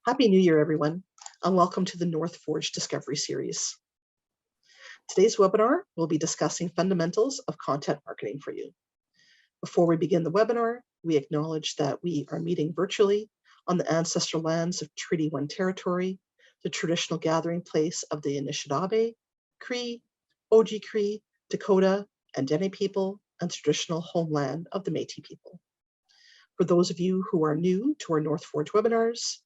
Happy New Year, everyone, and welcome to the North Forge Discovery Series. Today's webinar will be discussing fundamentals of content marketing for you. Before we begin the webinar, we acknowledge that we are meeting virtually on the ancestral lands of Treaty 1 territory, the traditional gathering place of the Anishinaabe, Cree, Oji-Cree, Dakota, and Dene people, and traditional homeland of the Métis people. For those of you who are new to our North Forge webinars,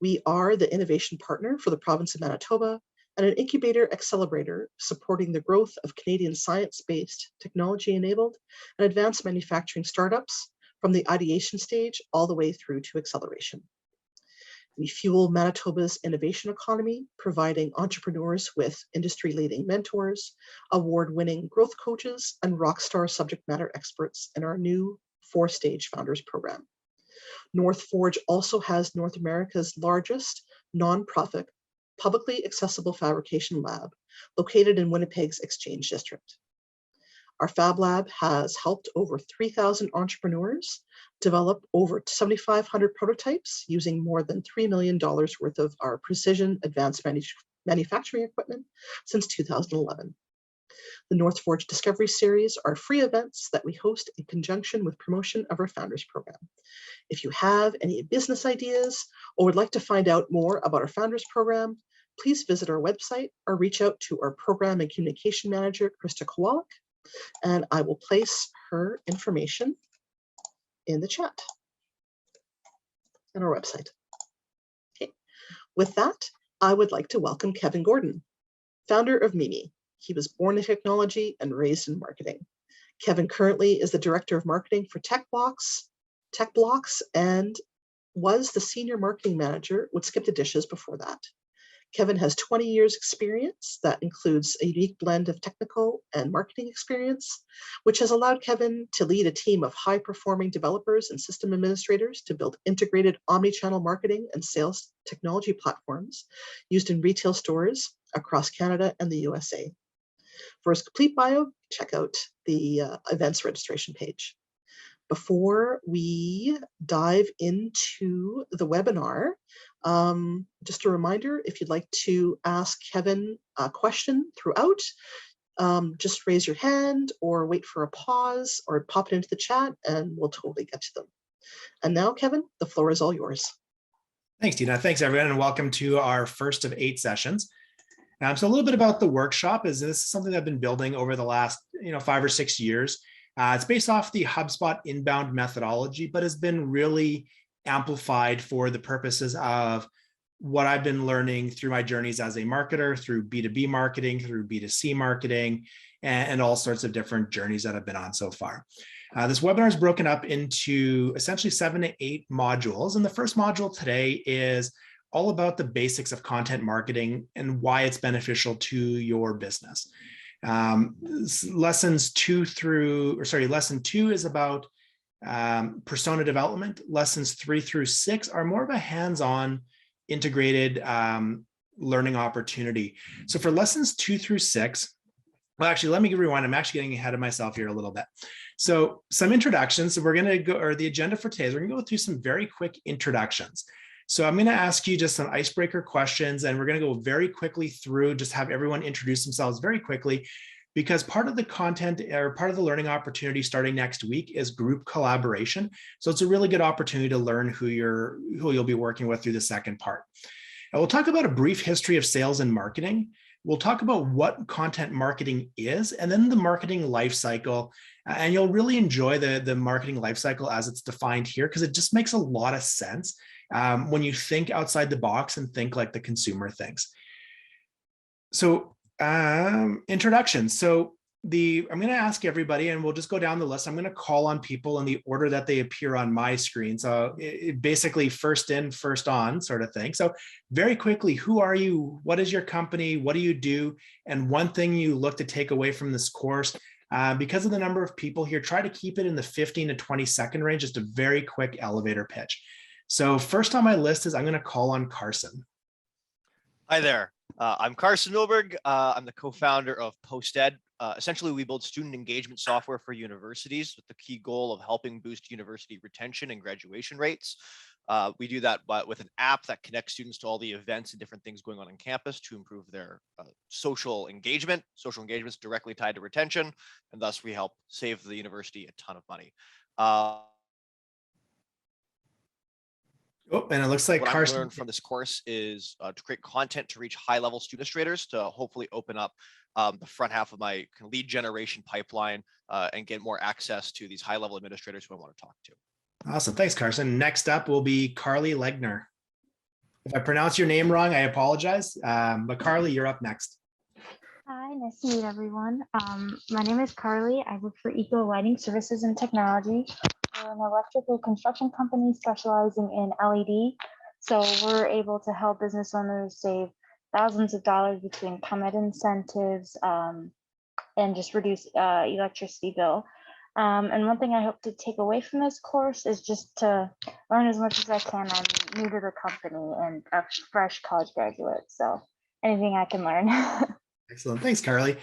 we are the innovation partner for the province of Manitoba and an incubator accelerator supporting the growth of Canadian science-based, technology-enabled, and advanced manufacturing startups from the ideation stage all the way through to acceleration. We fuel Manitoba's innovation economy, providing entrepreneurs with industry-leading mentors, award-winning growth coaches, and rockstar subject matter experts in our new 4-stage Founders Program. North Forge also has North America's largest nonprofit, publicly accessible fabrication lab located in Winnipeg's Exchange District. Our Fab Lab has helped over 3,000 entrepreneurs develop over 7,500 prototypes using more than $3 million worth of our precision advanced manufacturing equipment since 2011. The North Forge Discovery Series are free events that we host in conjunction with promotion of our Founders Program. If you have any business ideas or would like to find out more about our Founders Program, please visit our website or reach out to our Program and Communication Manager, Krista Kowalik, and I will place her information in the chat on our website. Okay. With that, I would like to welcome Kevin Gordon, founder of Memi. He was born in technology and raised in marketing. Kevin currently is the Director of Marketing for TechBlocks, and was the Senior Marketing Manager with SkipTheDishes before that. Kevin has 20 years experience that includes a unique blend of technical and marketing experience, which has allowed Kevin to lead a team of high-performing developers and system administrators to build integrated omnichannel marketing and sales technology platforms used in retail stores across Canada and the USA. For his complete bio, check out the events registration page. Before we dive into the webinar, just a reminder, if you'd like to ask Kevin a question throughout, just raise your hand or wait for a pause or pop it into the chat and we'll totally get to them. And now, Kevin, the floor is all yours. Thanks, Tina. Thanks, everyone, and welcome to our first of 8 sessions. So a little bit about the workshop is this is something I've been building over the last 5 or 6 years. It's based off the HubSpot inbound methodology, but has been really amplified for the purposes of what I've been learning through my journeys as a marketer, through B2B marketing, through B2C marketing, and all sorts of different journeys that I've been on so far. This webinar is broken up into essentially 7 to 8 modules. And the first module today is all about the basics of content marketing and why it's beneficial to your business. Lesson 2 is about persona development. Lessons 3 through 6 are more of a hands-on integrated learning opportunity. So for lessons 2 through 6, well, actually, let me rewind. I'm actually getting ahead of myself here a little bit. So some introductions. So we're going to go, or the agenda for today is we're going to go through some very quick introductions. So I'm going to ask you just some icebreaker questions, and we're going to go very quickly through, just have everyone introduce themselves very quickly, because part of the content or part of the learning opportunity starting next week is group collaboration. So it's a really good opportunity to learn who you'll be working with through the second part. And we'll talk about a brief history of sales and marketing. We'll talk about what content marketing is, and then the marketing life cycle. And you'll really enjoy the marketing life cycle as it's defined here, because it just makes a lot of sense when you think outside the box and think like the consumer thinks. So introduction. So I'm going to ask everybody, and we'll just go down the list. I'm going to call on people in the order that they appear on my screen. So it basically first in, first on sort of thing. So very quickly, who are you? What is your company? What do you do? And one thing you look to take away from this course, because of the number of people here, try to keep it in the 15 to 20 second range, just a very quick elevator pitch. So first on my list is I'm going to call on Carson. Hi there. I'm Carson Nilberg. I'm the co-founder of PostEd, essentially, we build student engagement software for universities with the key goal of helping boost university retention and graduation rates. We do that with an app that connects students to all the events and different things going on campus to improve their social engagement. Social engagement is directly tied to retention, and thus we help save the university a ton of money. Oh, and it looks like what Carson I've learned from this course is to create content to reach high-level student administrators to hopefully open up the front half of my lead generation pipeline and get more access to these high-level administrators who I want to talk to. Awesome. Thanks, Carson. Next up will be Carly Legner. If I pronounce your name wrong, I apologize. But Carly, you're up next. Hi, nice to meet everyone. My name is Carly. I work for Eco Lighting Services and Technology. We're an electrical construction company specializing in LED. So we're able to help business owners save thousands of dollars between ComEd incentives and just reduce electricity bill. And one thing I hope to take away from this course is just to learn as much as I can. I'm new to the company and a fresh college graduate, so anything I can learn. Excellent. Thanks, Carly.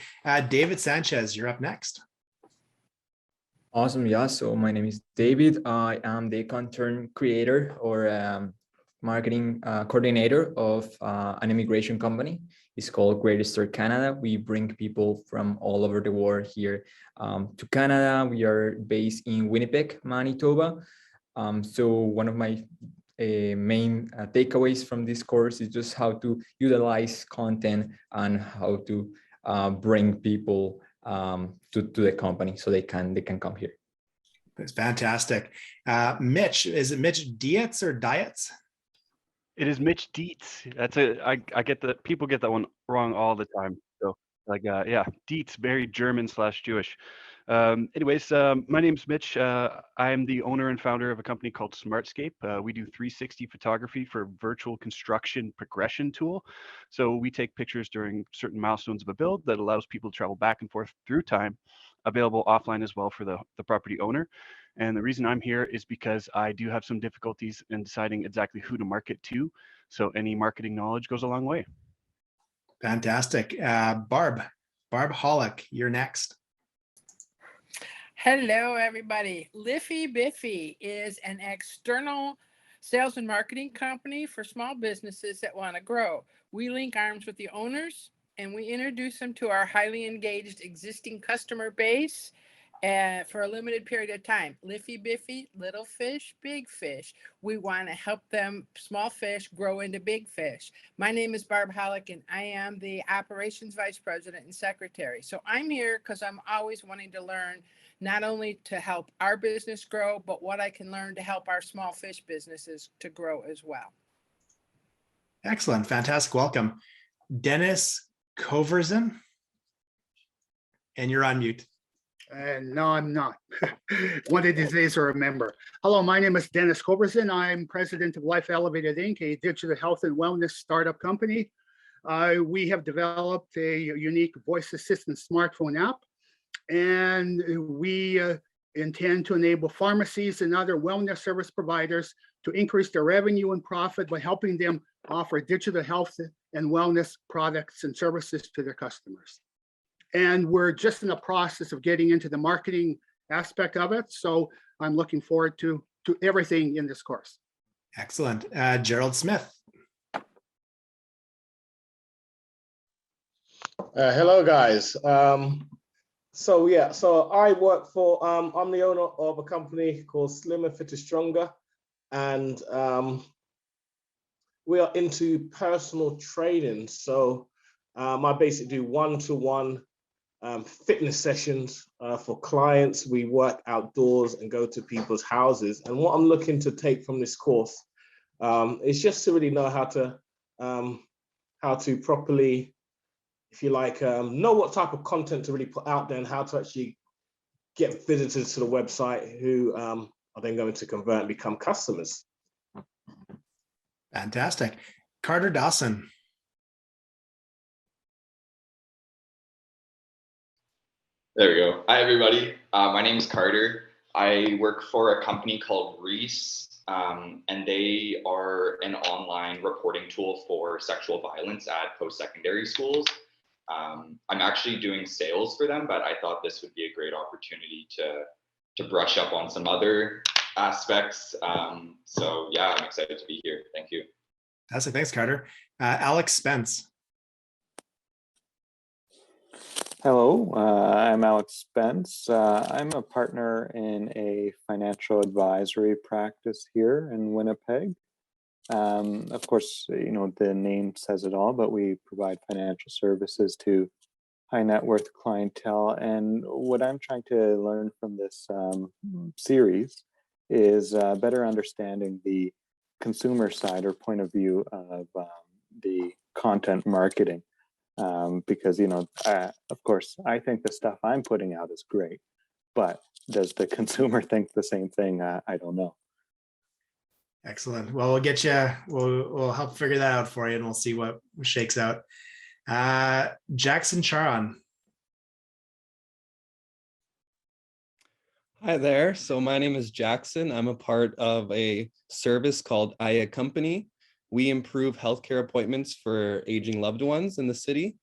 David Sanchez, you're up next. Awesome. Yeah. So my name is David. I am the content creator or marketing coordinator of an immigration company. It's called Great Start Canada. We bring people from all over the world here to Canada. We are based in Winnipeg, Manitoba. So one of my main takeaways from this course is just how to utilize content and how to bring people to the company so they can come here. That's fantastic. Mitch, is it Mitch Dietz or Dietz? It is Mitch Dietz. I get that people get that one wrong all the time. So yeah, Dietz, very German/Jewish. Anyways, my name's Mitch. I'm the owner and founder of a company called Smartscape. We do 360 photography for virtual construction progression tool. So we take pictures during certain milestones of a build that allows people to travel back and forth through time, available offline as well for the property owner. And the reason I'm here is because I do have some difficulties in deciding exactly who to market to. So any marketing knowledge goes a long way. Fantastic. Barb Hollick, you're next. Hello, everybody. Liffy Biffy is an external sales and marketing company for small businesses that want to grow. We link arms with the owners and we introduce them to our highly engaged existing customer base for a limited period of time. Liffy Biffy, little fish, big fish. We want to help them, small fish, grow into big fish. My name is Barb Hollick, and I am the Operations Vice President and Secretary. So I'm here because I'm always wanting to learn not only to help our business grow, but what I can learn to help our small fish businesses to grow as well. Excellent. Fantastic. Welcome. Dennis Coverson, and you're on mute. No, I'm not. One of these days I'll remember. Hello, my name is Dennis Coverson. I'm president of Life Elevated Inc., a digital health and wellness startup company. We have developed a unique voice assistant smartphone app, and we intend to enable pharmacies and other wellness service providers to increase their revenue and profit by helping them offer digital health and wellness products and services to their customers. And we're just in the process of getting into the marketing aspect of it. So I'm looking forward to everything in this course. Excellent. Gerald Smith. Hello, guys. So I work for, I'm the owner of a company called Slimmer Fitter Stronger. And we are into personal training. So I basically do one-to-one fitness sessions for clients. We work outdoors and go to people's houses. And what I'm looking to take from this course is just to really know how to properly, if you like, know what type of content to really put out there and how to actually get visitors to the website who are then going to convert and become customers. Fantastic. Carter Dawson. There we go. Hi, everybody. My name is Carter. I work for a company called Reese, and they are an online reporting tool for sexual violence at post-secondary schools. I'm actually doing sales for them, but I thought this would be a great opportunity to brush up on some other aspects. So yeah, I'm excited to be here. Thank you. Fantastic. Thanks, Carter. Alex Spence. Hello, I'm Alex Spence. I'm a partner in a financial advisory practice here in Winnipeg. Of course, you know, the name says it all, but we provide financial services to high net worth clientele. And what I'm trying to learn from this series is better understanding the consumer side or point of view of the content marketing. Because, you know, of course, I think the stuff I'm putting out is great, but does the consumer think the same thing? I don't know. Excellent. Well, we'll get you, we'll help figure that out for you, and we'll see what shakes out. Jackson Charon. Hi there. So my name is Jackson. I'm a part of a service called Aya Company. We improve healthcare appointments for aging loved ones in the city.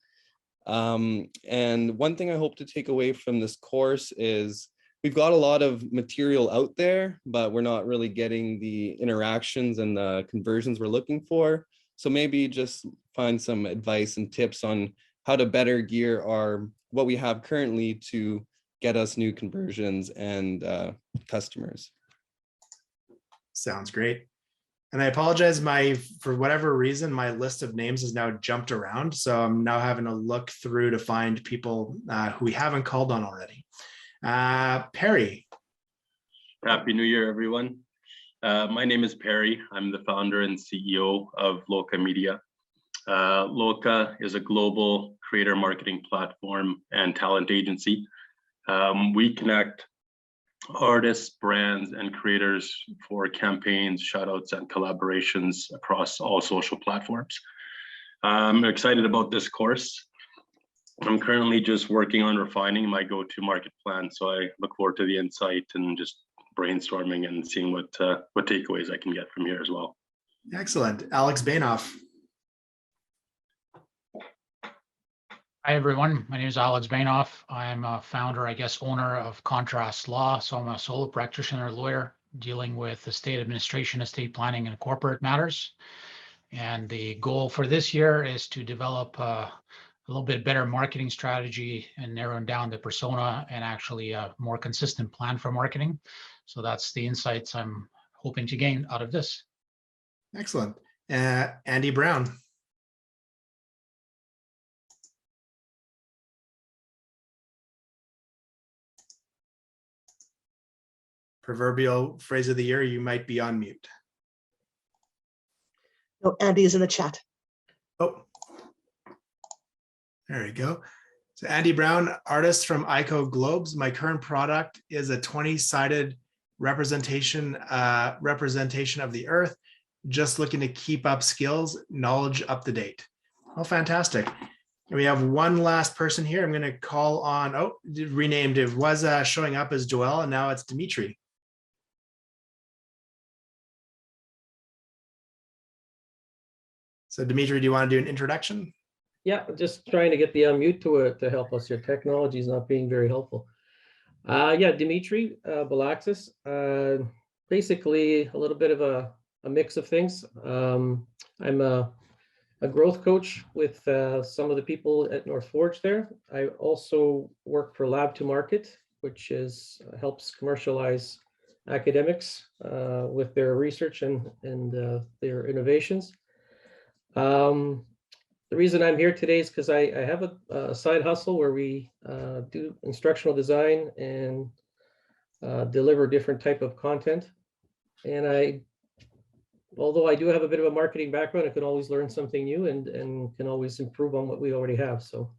And one thing I hope to take away from this course is we've got a lot of material out there, but we're not really getting the interactions and the conversions we're looking for. So maybe just find some advice and tips on how to better gear what we have currently to get us new conversions and customers. Sounds great. And I apologize, for whatever reason, my list of names has now jumped around. So I'm now having to look through to find people who we haven't called on already. Perry. Happy New Year, everyone. My name is Perry. I'm the founder and CEO of Loca Media. Loca is a global creator marketing platform and talent agency. We connect artists, brands, and creators for campaigns, shoutouts, and collaborations across all social platforms. I'm excited about this course. I'm currently just working on refining my go-to market plan, so I look forward to the insight and just brainstorming and seeing what takeaways I can get from here as well. Excellent. Alex Bainoff. Hi, everyone. My name is Alex Bainoff. I'm a founder, owner of Contrast Law. So I'm a solo practitioner lawyer dealing with estate administration, estate planning, and corporate matters. And the goal for this year is to develop a little bit better marketing strategy and narrowing down the persona and actually a more consistent plan for marketing. So that's the insights I'm hoping to gain out of this. Excellent. Andy Brown. Proverbial phrase of the year, you might be on mute. No, Andy is in the chat. Oh, there we go. So Andy Brown, artist from ICO Globes. My current product is a 20-sided representation of the earth. Just looking to keep up skills, knowledge up to date. Oh, fantastic. And we have one last person here. I'm going to call on, renamed. It was showing up as Joel, and now it's Dimitri. So Dimitri, do you want to do an introduction? Yeah, just trying to get the unmute to help us. Your technology is not being very helpful. Yeah, Dimitri Balaxis. Basically, a little bit of a mix of things. I'm a growth coach with some of the people at North Forge there. I also work for Lab to Market, which helps commercialize academics with their research and their innovations. The reason I'm here today is because I have a side hustle where we do instructional design and deliver different type of content. And although I do have a bit of a marketing background, I can always learn something new and can always improve on what we already have. So.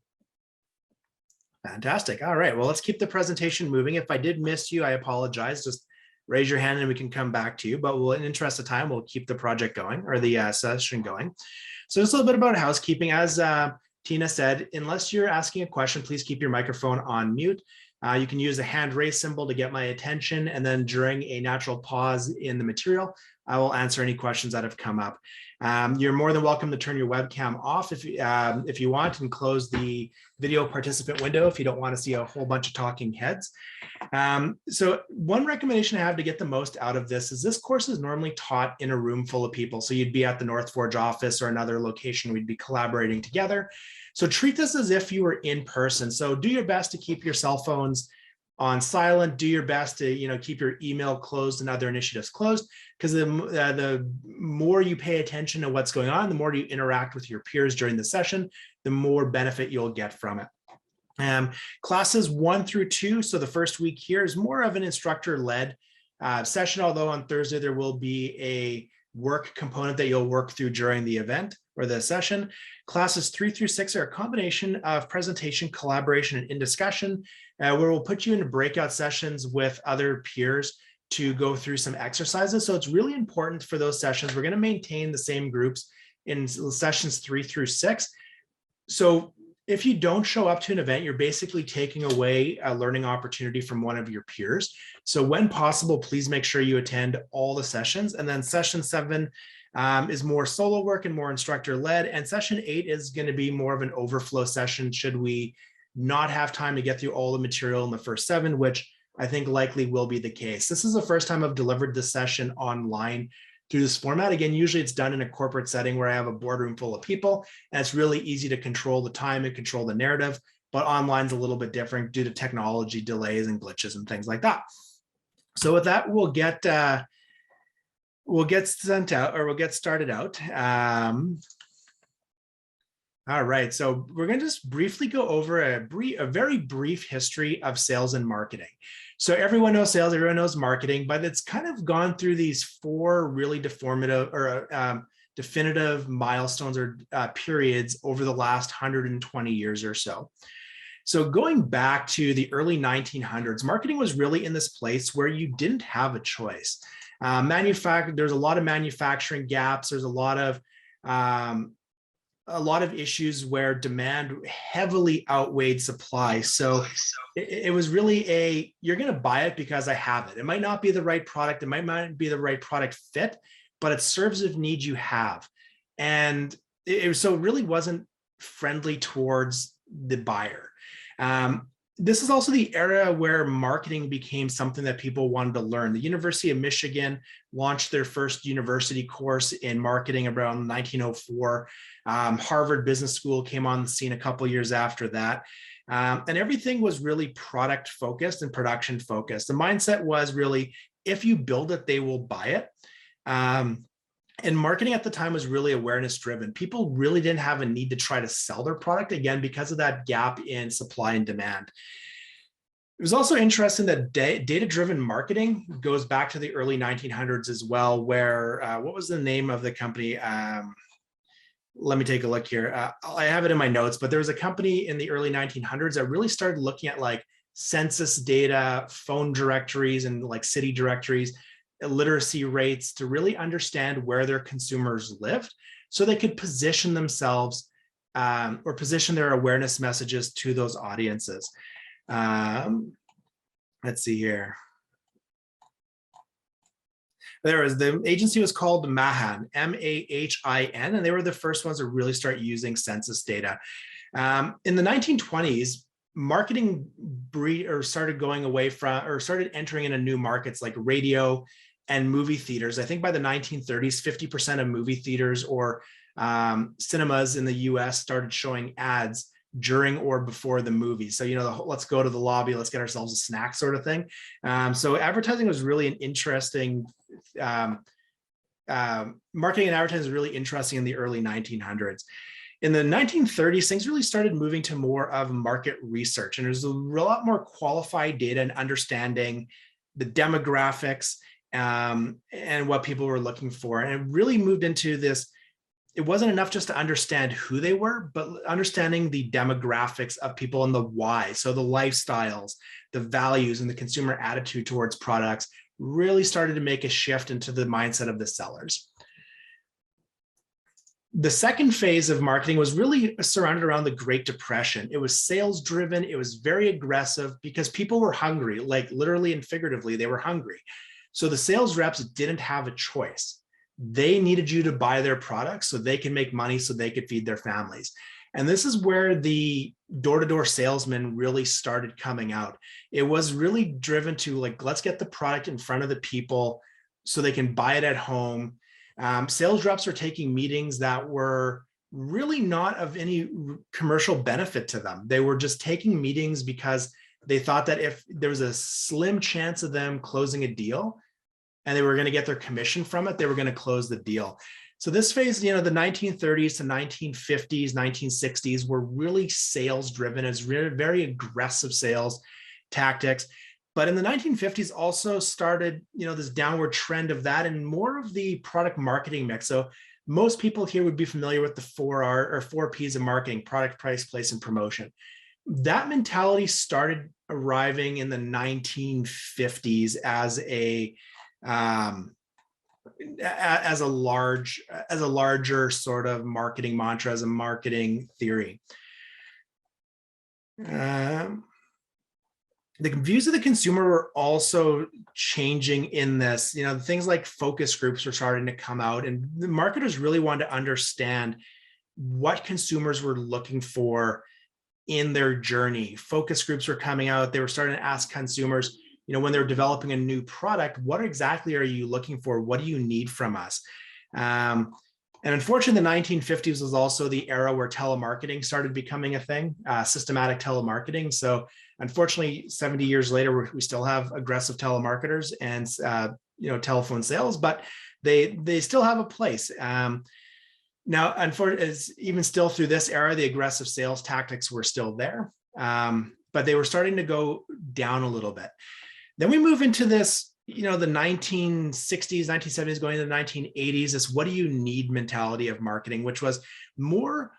Fantastic. All right. Well, let's keep the presentation moving. If I did miss you, I apologize. Just raise your hand and we can come back to you. But in the interest of time, we'll keep the project going, or the session going. So just a little bit about housekeeping. As Tina said, unless you're asking a question, please keep your microphone on mute. You can use the hand raise symbol to get my attention, and then during a natural pause in the material, I will answer any questions that have come up. You're more than welcome to turn your webcam off if you want, and close the video participant window if you don't want to see a whole bunch of talking heads. So one recommendation I have to get the most out of this course is normally taught in a room full of people. So you'd be at the North Forge office or another location, we'd be collaborating together. So treat this as if you were in person. So do your best to keep your cell phones on silent, do your best to keep your email closed and other initiatives closed, because the more you pay attention to what's going on, the more you interact with your peers during the session, the more benefit you'll get from it. Classes 1 through 2, so the first week here is more of an instructor-led session, although on Thursday there will be a work component that you'll work through during the event or the session. Classes 3 through 6 are a combination of presentation, collaboration, and in discussion, where we'll put you into breakout sessions with other peers to go through some exercises. So it's really important for those sessions. We're going to maintain the same groups in sessions 3 through 6. So if you don't show up to an event, you're basically taking away a learning opportunity from one of your peers. So when possible, please make sure you attend all the sessions. And then session 7 is more solo work and more instructor led. And session 8 is going to be more of an overflow session should we not have time to get through all the material in the first 7, which I think likely will be the case. This is the first time I've delivered this session online through this format. Again, usually it's done in a corporate setting where I have a boardroom full of people, and it's really easy to control the time and control the narrative, but online's a little bit different due to technology delays and glitches and things like that. So with that, we'll get sent out, or we'll get started out. All right, so we're going to just briefly go over a very brief history of sales and marketing. So everyone knows sales, everyone knows marketing, but it's kind of gone through these 4 really definitive milestones or periods over the last 120 years or so. So going back to the early 1900s, marketing was really in this place where you didn't have a choice. There's a lot of manufacturing gaps. There's a lot of issues where demand heavily outweighed supply. So it was really you're going to buy it because I have it. It might not be the right product. It might not be the right product fit, but it serves a need you have. And so it really wasn't friendly towards the buyer. This is also the era where marketing became something that people wanted to learn. The University of Michigan launched their first university course in marketing around 1904. Harvard Business School came on the scene a couple of years after that. And everything was really product focused and production focused. The mindset was really, if you build it, they will buy it. And marketing at the time was really awareness driven. People really didn't have a need to try to sell their product, again, because of that gap in supply and demand. It was also interesting that data-driven marketing goes back to the early 1900s as well, where, what was the name of the company? Let me take a look here. I have it in my notes, but there was a company in the early 1900s that really started looking at like census data, phone directories, and like city directories, literacy rates to really understand where their consumers lived so they could position themselves or position their awareness messages to those audiences. Let's see here. The agency was called Mahan, M-A-H-I-N, and they were the first ones to really start using census data. In the 1920s, marketing started going away from, or started entering into new markets like radio and movie theaters. I think by the 1930s, 50% of movie theaters or cinemas in the US started showing ads during or before the movie. So, let's go to the lobby, let's get ourselves a snack sort of thing. So advertising was really an interesting, marketing and advertising was really interesting in the early 1900s. In the 1930s, things really started moving to more of market research, and there's a lot more qualified data and understanding the demographics and what people were looking for. And it really moved into this. It wasn't enough just to understand who they were, but understanding the demographics of people and the why. So the lifestyles, the values, and the consumer attitude towards products really started to make a shift into the mindset of the sellers. The second phase of marketing was really surrounded around the Great Depression. It was sales driven. It was very aggressive because people were hungry, like literally and figuratively, they were hungry. So the sales reps didn't have a choice. They needed you to buy their products so they can make money, so they could feed their families. And this is where the door-to-door salesman really started coming out. It was really driven to like, let's get the product in front of the people so they can buy it at home. Sales reps are taking meetings that were really not of any commercial benefit to them. They were just taking meetings because they thought that if there was a slim chance of them closing a deal and they were going to get their commission from it, they were going to close the deal. So this phase, the 1930s to 1950s, 1960s were really sales driven. It's very aggressive sales tactics. But in the 1950s also started, this downward trend of that and more of the product marketing mix. So most people here would be familiar with the 4R or 4 Ps of marketing: product, price, place, and promotion. That mentality started arriving in the 1950s as a larger sort of marketing mantra, as a marketing theory. The views of the consumer were also changing in this. Things like focus groups were starting to come out, and the marketers really wanted to understand what consumers were looking for in their journey. Focus groups were coming out. They were starting to ask consumers, when they're developing a new product, what exactly are you looking for? What do you need from us? And unfortunately, the 1950s was also the era where telemarketing started becoming a thing, systematic telemarketing. So unfortunately, 70 years later, we still have aggressive telemarketers and telephone sales, but they still have a place. Now, unfortunately, even still through this era, the aggressive sales tactics were still there, but they were starting to go down a little bit. Then we move into this, the 1960s, 1970s, going into the 1980s, this what do you need mentality of marketing, which was more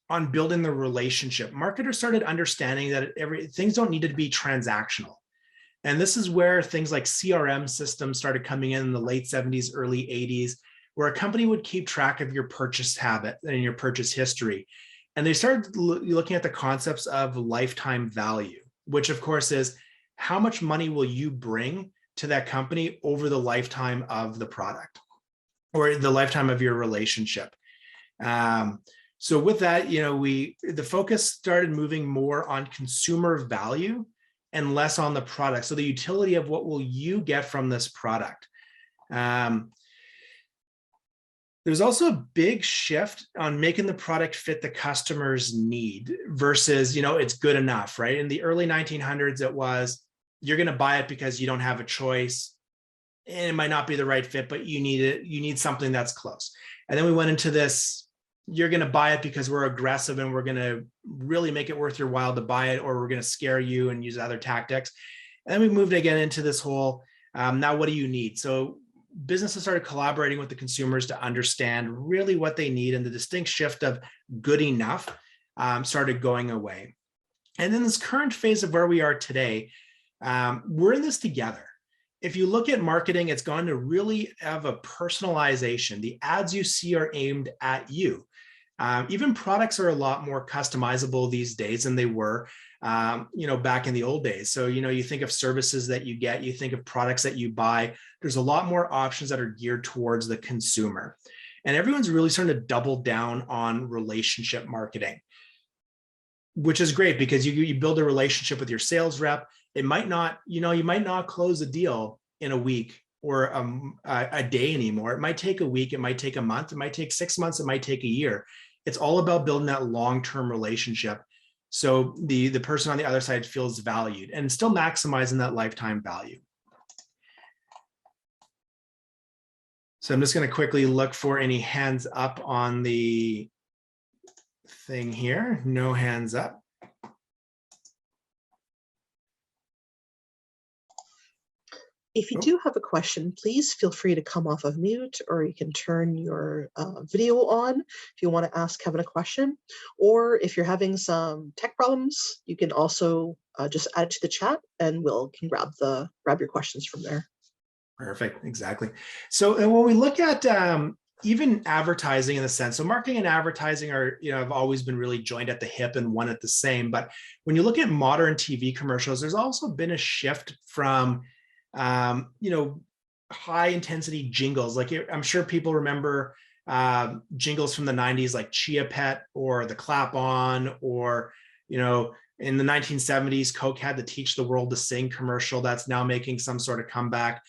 on building the relationship. Marketers started understanding that things don't need to be transactional. And this is where things like CRM systems started coming in the late 70s, early 80s, where a company would keep track of your purchase habit and your purchase history. And they started looking at the concepts of lifetime value, which of course is how much money will you bring to that company over the lifetime of the product or the lifetime of your relationship. So with that, the focus started moving more on consumer value and less on the product. So the utility of what will you get from this product. There's also a big shift on making the product fit the customer's need versus, it's good enough, right? In the early 1900s, it was, you're going to buy it because you don't have a choice. And it might not be the right fit, but you need it. You need something that's close. And then we went into this, you're going to buy it because we're aggressive and we're going to really make it worth your while to buy it, or we're going to scare you and use other tactics. And then we moved again into this whole, now what do you need? So businesses started collaborating with the consumers to understand really what they need, and the distinct shift of good enough started going away. And then this current phase of where we are today, we're in this together. If you look at marketing, it's gone to really have a personalization. The ads you see are aimed at you. Even products are a lot more customizable these days than they were, back in the old days. So, you think of services that you get, you think of products that you buy. There's a lot more options that are geared towards the consumer. And everyone's really starting to double down on relationship marketing, which is great because you build a relationship with your sales rep. It might not, you might not close a deal in a week or a day anymore. It might take a week, it might take a month, it might take 6 months, it might take a year. It's all about building that long-term relationship, so the person on the other side feels valued and still maximizing that lifetime value. So I'm just going to quickly look for any hands up on the thing here. No hands up. If you do have a question, please feel free to come off of mute, or you can turn your video on if you want to ask Kevin a question. Or if you're having some tech problems, you can also just add it to the chat and can grab your questions from there. Perfect, exactly. So when we look at even advertising in the sense, so marketing and advertising are, have always been really joined at the hip and one at the same. But when you look at modern TV commercials, there's also been a shift from, high intensity jingles. Like I'm sure people remember jingles from the 90s, like Chia Pet or the Clap On, or, in the 1970s, Coke had the Teach the World to Sing commercial that's now making some sort of comeback.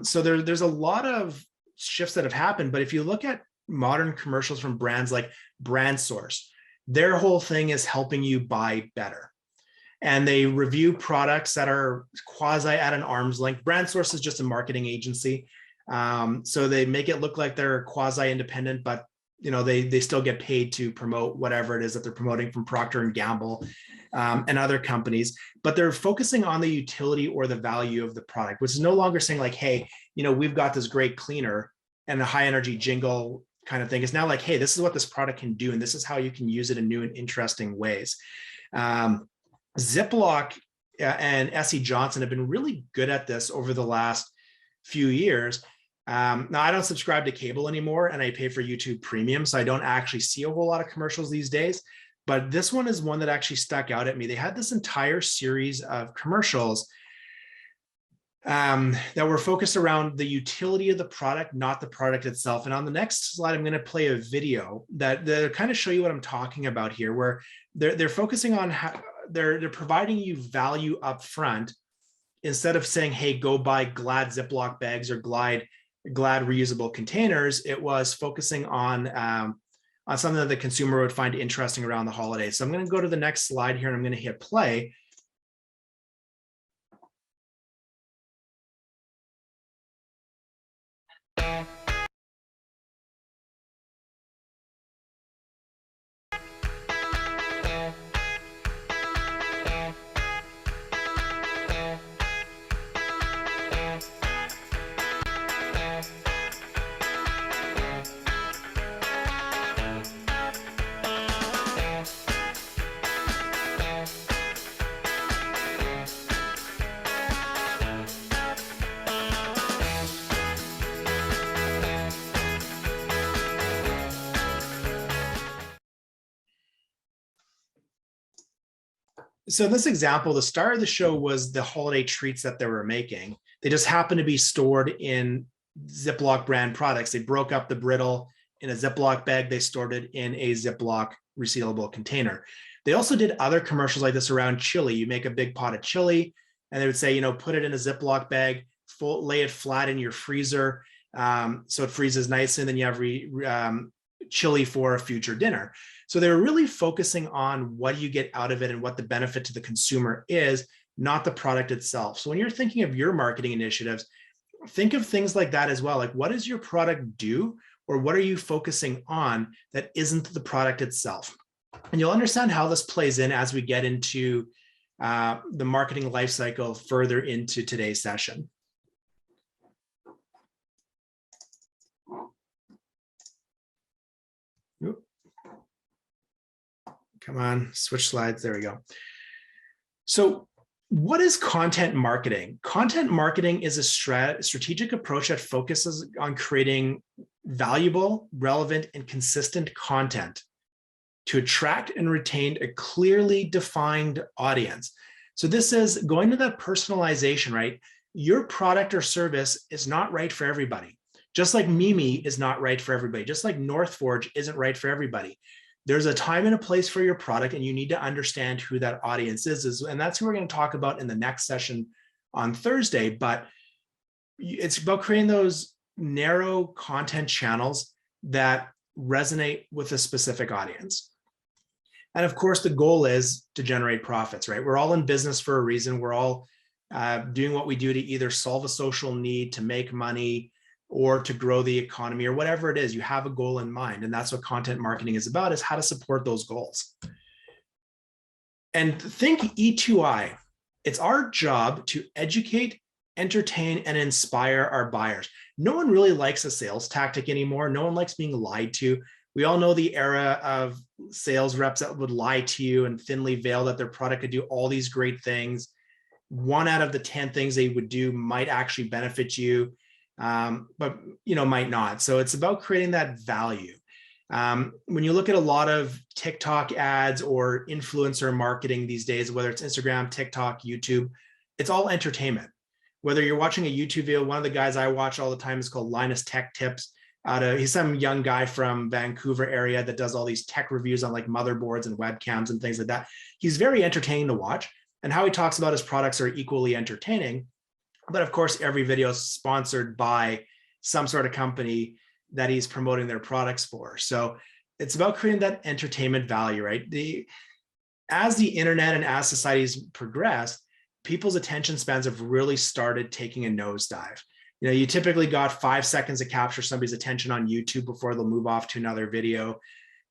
So there's a lot of shifts that have happened. But if you look at modern commercials from brands like Brand Source, their whole thing is helping you buy better. And they review products that are quasi at an arm's length. Brand Source is just a marketing agency. So they make it look like they're quasi independent, but they still get paid to promote whatever it is that they're promoting from Procter and Gamble and other companies. But they're focusing on the utility or the value of the product, which is no longer saying like, hey, we've got this great cleaner and a high energy jingle kind of thing. It's now like, hey, this is what this product can do, and this is how you can use it in new and interesting ways. Ziploc and SE Johnson have been really good at this over the last few years. Now, I don't subscribe to cable anymore, and I pay for YouTube Premium, so I don't actually see a whole lot of commercials these days. But this one is one that actually stuck out at me. They had this entire series of commercials that were focused around the utility of the product, not the product itself. And on the next slide, I'm going to play a video that kind of show you what I'm talking about here, where they're focusing on how they're providing you value up front instead of saying, hey, go buy Glad Ziploc bags or Glad reusable containers. It was focusing on something that the consumer would find interesting around the holidays. So I'm going to go to the next slide here, and I'm going to hit play. So in this example, the star of the show was the holiday treats that they were making. They just happened to be stored in Ziploc brand products. They broke up the brittle in a Ziploc bag. They stored it in a Ziploc resealable container. They also did other commercials like this around chili. You make a big pot of chili, and they would say, put it in a Ziploc bag, lay it flat in your freezer so it freezes nicely, and then you have chili for a future dinner. So they were really focusing on what do you get out of it and what the benefit to the consumer is, not the product itself. So when you're thinking of your marketing initiatives, think of things like that as well. Like, what does your product do, or what are you focusing on that isn't the product itself? And you'll understand how this plays in as we get into the marketing lifecycle further into today's session. Come on, switch slides. There we go. So what is content marketing? Content marketing is a strategic approach that focuses on creating valuable, relevant, and consistent content to attract and retain a clearly defined audience. So this is going to that personalization, right? Your product or service is not right for everybody. Just like Memi is not right for everybody. Just like North Forge isn't right for everybody. There's a time and a place for your product, and you need to understand who that audience is. And that's who we're going to talk about in the next session on Thursday. But it's about creating those narrow content channels that resonate with a specific audience. And of course, the goal is to generate profits, right? We're all in business for a reason. We're all doing what we do to either solve a social need, to make money, or to grow the economy, or whatever it is. You have a goal in mind, and that's what content marketing is about, is how to support those goals. And think E2I. It's our job to educate, entertain, and inspire our buyers. No one really likes a sales tactic anymore. No one likes being lied to. We all know the era of sales reps that would lie to you and thinly veil that their product could do all these great things. 1 out of the 10 things they would do might actually benefit you. but might not. So it's about creating that value. When you look at a lot of TikTok ads or influencer marketing these days, whether it's Instagram, TikTok, YouTube, it's all entertainment. Whether you're watching a YouTube video, one of the guys I watch all the time is called Linus Tech Tips. He's some young guy from Vancouver area that does all these tech reviews on like motherboards and webcams and things like that. He's very entertaining to watch, and how he talks about his products are equally entertaining. But of course, every video is sponsored by some sort of company that he's promoting their products for. So it's about creating that entertainment value, right? As the internet and as society's progressed, people's attention spans have really started taking a nosedive. You typically got 5 seconds to capture somebody's attention on YouTube before they'll move off to another video.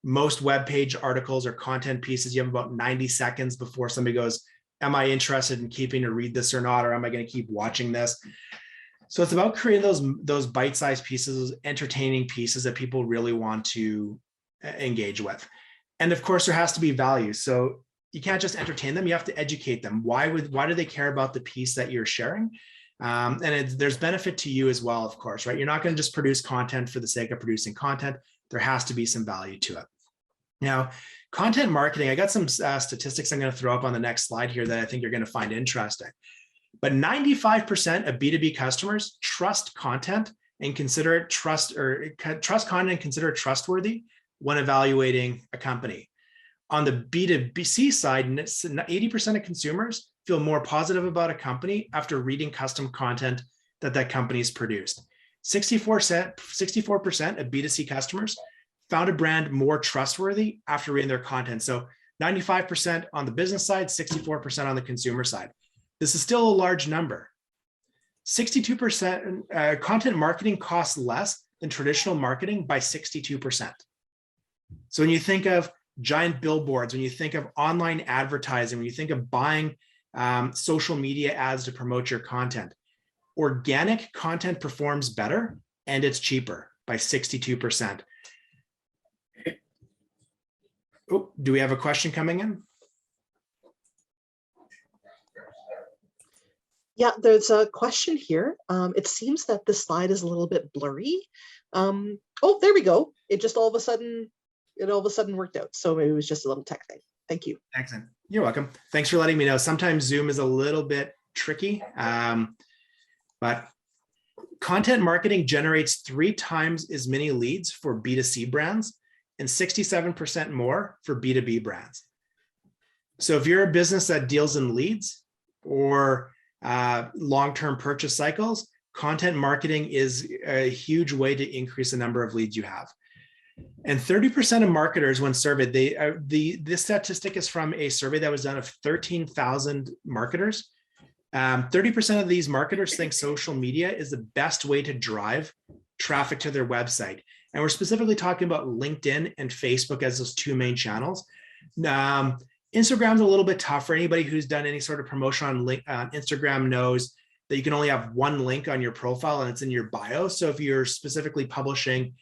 Most web page articles or content pieces, you have about 90 seconds before somebody goes, am I interested in keeping to read this or not? Or am I going to keep watching this? So it's about creating those bite-sized pieces, those entertaining pieces that people really want to engage with. And of course, there has to be value. So you can't just entertain them, you have to educate them. Why do they care about the piece that you're sharing? And there's benefit to you as well, of course, right? You're not going to just produce content for the sake of producing content. There has to be some value to it. Now, content marketing, I got some statistics I'm going to throw up on the next slide here that I think you're going to find interesting. But 95% of B2B customers trust content and consider it trust content and consider it trustworthy when evaluating a company. On the B2C side, 80% of consumers feel more positive about a company after reading custom content that company's produced. 64% of B2C customers found a brand more trustworthy after reading their content. So 95% on the business side, 64% on the consumer side. This is still a large number. 62% content marketing costs less than traditional marketing by 62%. So when you think of giant billboards, when you think of online advertising, when you think of buying social media ads to promote your content, organic content performs better and it's cheaper by 62%. Oh, do we have a question coming in? Yeah, there's a question here. It seems that this slide is a little bit blurry. Oh, there we go. It all of a sudden worked out. So maybe it was just a little tech thing. Thank you. Excellent. You're welcome. Thanks for letting me know. Sometimes Zoom is a little bit tricky, but content marketing generates 3 times as many leads for B2C brands and 67% more for B2B brands. So if you're a business that deals in leads or long-term purchase cycles, content marketing is a huge way to increase the number of leads you have. And 30% of marketers, when surveyed, this statistic is from a survey that was done of 13,000 marketers. 30% of these marketers think social media is the best way to drive traffic to their website. And we're specifically talking about LinkedIn and Facebook as those 2 main channels. Instagram's a little bit tougher. Anybody who's done any sort of promotion on Instagram knows that you can only have 1 link on your profile and it's in your bio. So if you're specifically publishing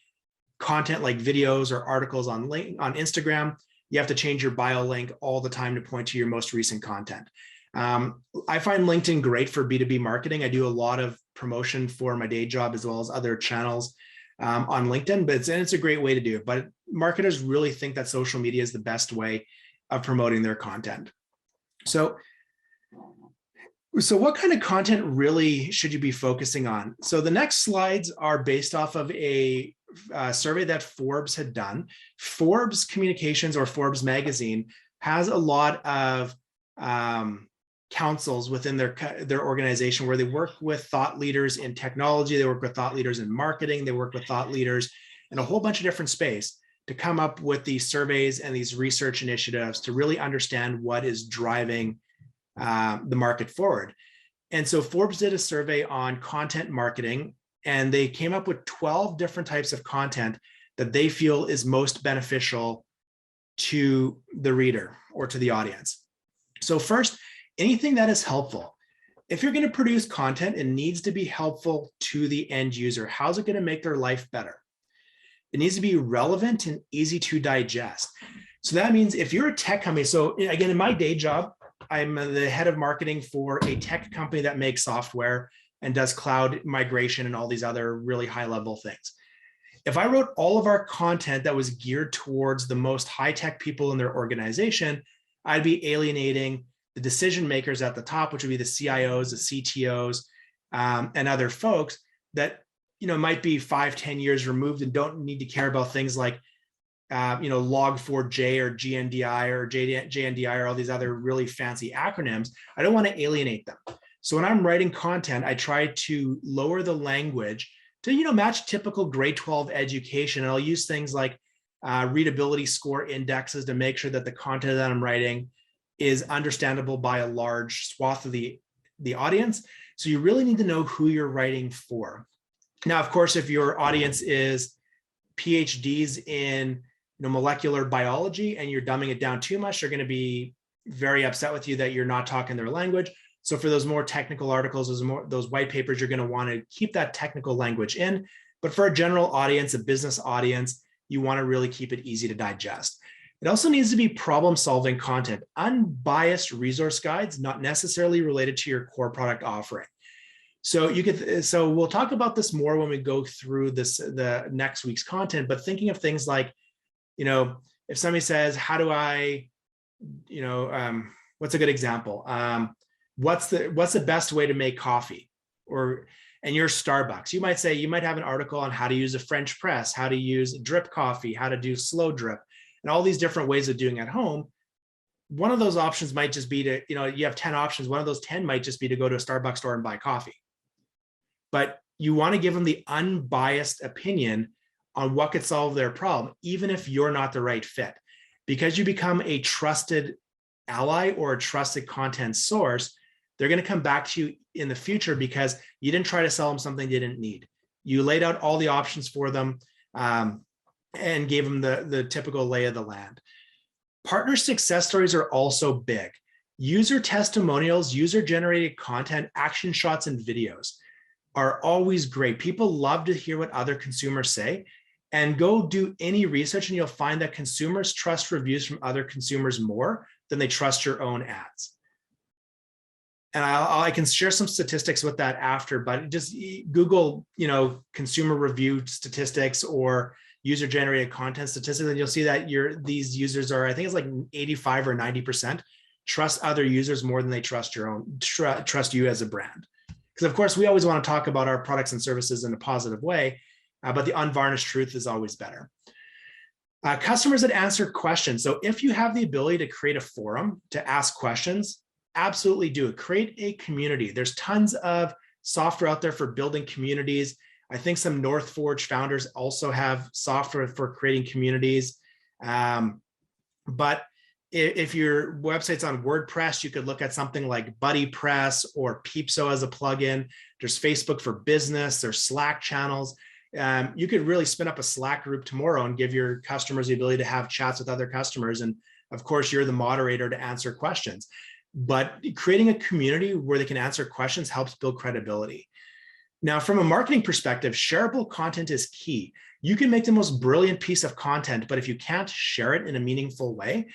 content like videos or articles on Instagram, you have to change your bio link all the time to point to your most recent content. I find LinkedIn great for B2B marketing. I do a lot of promotion for my day job as well as other channels on LinkedIn, but it's a great way to do it. But marketers really think that social media is the best way of promoting their content. So what kind of content really should you be focusing on? So the next slides are based off of a survey that Forbes had done. Forbes Communications or Forbes Magazine has a lot of councils within their organization where they work with thought leaders in technology, they work with thought leaders in marketing, they work with thought leaders in a whole bunch of different space to come up with these surveys and these research initiatives to really understand what is driving the market forward. And so Forbes did a survey on content marketing, and they came up with 12 different types of content that they feel is most beneficial to the reader or to the audience. So first, anything that is helpful. If you're going to produce content, it needs to be helpful to the end user. How's it going to make their life better? It needs to be relevant and easy to digest. So that means if you're a tech company, so again, in my day job, I'm the head of marketing for a tech company that makes software and does cloud migration and all these other really high level things. If I wrote all of our content that was geared towards the most high-tech people in their organization, I'd be alienating the decision makers at the top, which would be the CIOs, the CTOs, and other folks that might be 5-10 years removed and don't need to care about things like log4j or GNDI or JNDI or all these other really fancy acronyms. I don't want to alienate them. So when I'm writing content, I try to lower the language to match typical grade 12 education. And I'll use things like readability score indexes to make sure that the content that I'm writing is understandable by a large swath of the audience. So you really need to know who you're writing for. Now, of course, if your audience is PhDs in molecular biology and you're dumbing it down too much, they're going to be very upset with you that you're not talking their language. So for those more technical articles, those white papers, you're going to want to keep that technical language in. But for a general audience, a business audience, you want to really keep it easy to digest. It also needs to be problem-solving content, unbiased resource guides, not necessarily related to your core product offering. So we'll talk about this more when we go through the next week's content, but thinking of things like, if somebody says, how do I, what's a good example? What's the best way to make coffee? And you're Starbucks. You might have an article on how to use a French press, how to use drip coffee, how to do slow drip, and all these different ways of doing it at home. One of those options might just be to, you have 10 options. One of those 10 might just be to go to a Starbucks store and buy coffee. But you want to give them the unbiased opinion on what could solve their problem, even if you're not the right fit, because you become a trusted ally or a trusted content source. They're going to come back to you in the future because you didn't try to sell them something they didn't need. You laid out all the options for them and gave them the typical lay of the land. Partner success stories are also big. User testimonials, user-generated content, action shots, and videos are always great. People love to hear what other consumers say. And go do any research and you'll find that consumers trust reviews from other consumers more than they trust your own ads. And I can share some statistics with that after, but just Google, consumer review statistics or user-generated content statistics, and you'll see that these users are, I think it's like 85 or 90% trust other users more than they trust trust you as a brand. Because of course, we always want to talk about our products and services in a positive way, but the unvarnished truth is always better. Customers that answer questions. So if you have the ability to create a forum to ask questions, absolutely do it. Create a community. There's tons of software out there for building communities. I think some NorthForge founders also have software for creating communities. But if your website's on WordPress, you could look at something like BuddyPress or Peepso as a plugin. There's Facebook for Business, there's Slack channels. You could really spin up a Slack group tomorrow and give your customers the ability to have chats with other customers. And of course, you're the moderator to answer questions. But creating a community where they can answer questions helps build credibility. Now, from a marketing perspective, shareable content is key. You can make the most brilliant piece of content, but if you can't share it in a meaningful way,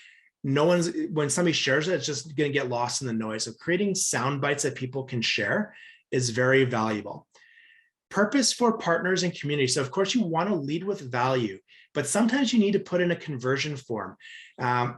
when somebody shares it, it's just going to get lost in the noise. So creating sound bites that people can share is very valuable. Purpose for partners and community. So of course you want to lead with value, but sometimes you need to put in a conversion form.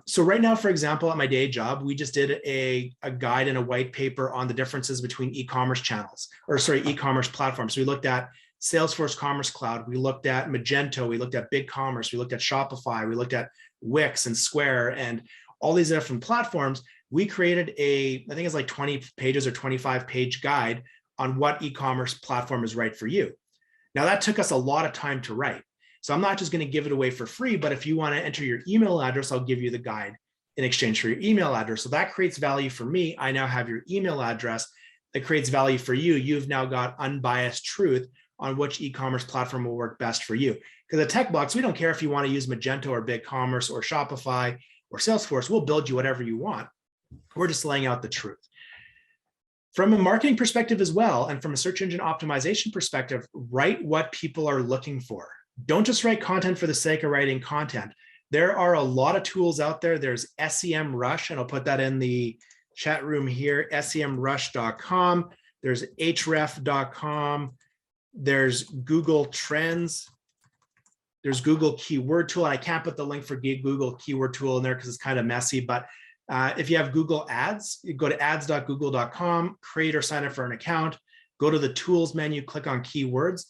So right now, for example, at my day job, we just did a guide and a white paper on the differences between e-commerce channels, e-commerce platforms. So we looked at Salesforce Commerce Cloud, we looked at Magento, we looked at BigCommerce, we looked at Shopify, we looked at Wix and Square and all these different platforms. We created I think it's like 20 pages or 25-page guide on what e-commerce platform is right for you. Now that took us a lot of time to write. So I'm not just going to give it away for free, but if you want to enter your email address, I'll give you the guide in exchange for your email address. So that creates value for me. I now have your email address. That creates value for you. You've now got unbiased truth on which e-commerce platform will work best for you. Because at TechBlocks, we don't care if you want to use Magento or BigCommerce or Shopify or Salesforce. We'll build you whatever you want. We're just laying out the truth. From a marketing perspective as well, and from a search engine optimization perspective, write what people are looking for. Don't just write content for the sake of writing content. There are a lot of tools out there. There's SEMrush, and I'll put that in the chat room here, semrush.com, there's href.com, there's Google Trends, there's Google Keyword Tool. I can't put the link for Google Keyword Tool in there because it's kind of messy, but if you have Google Ads, you go to ads.google.com, create or sign up for an account, go to the tools menu, click on keywords.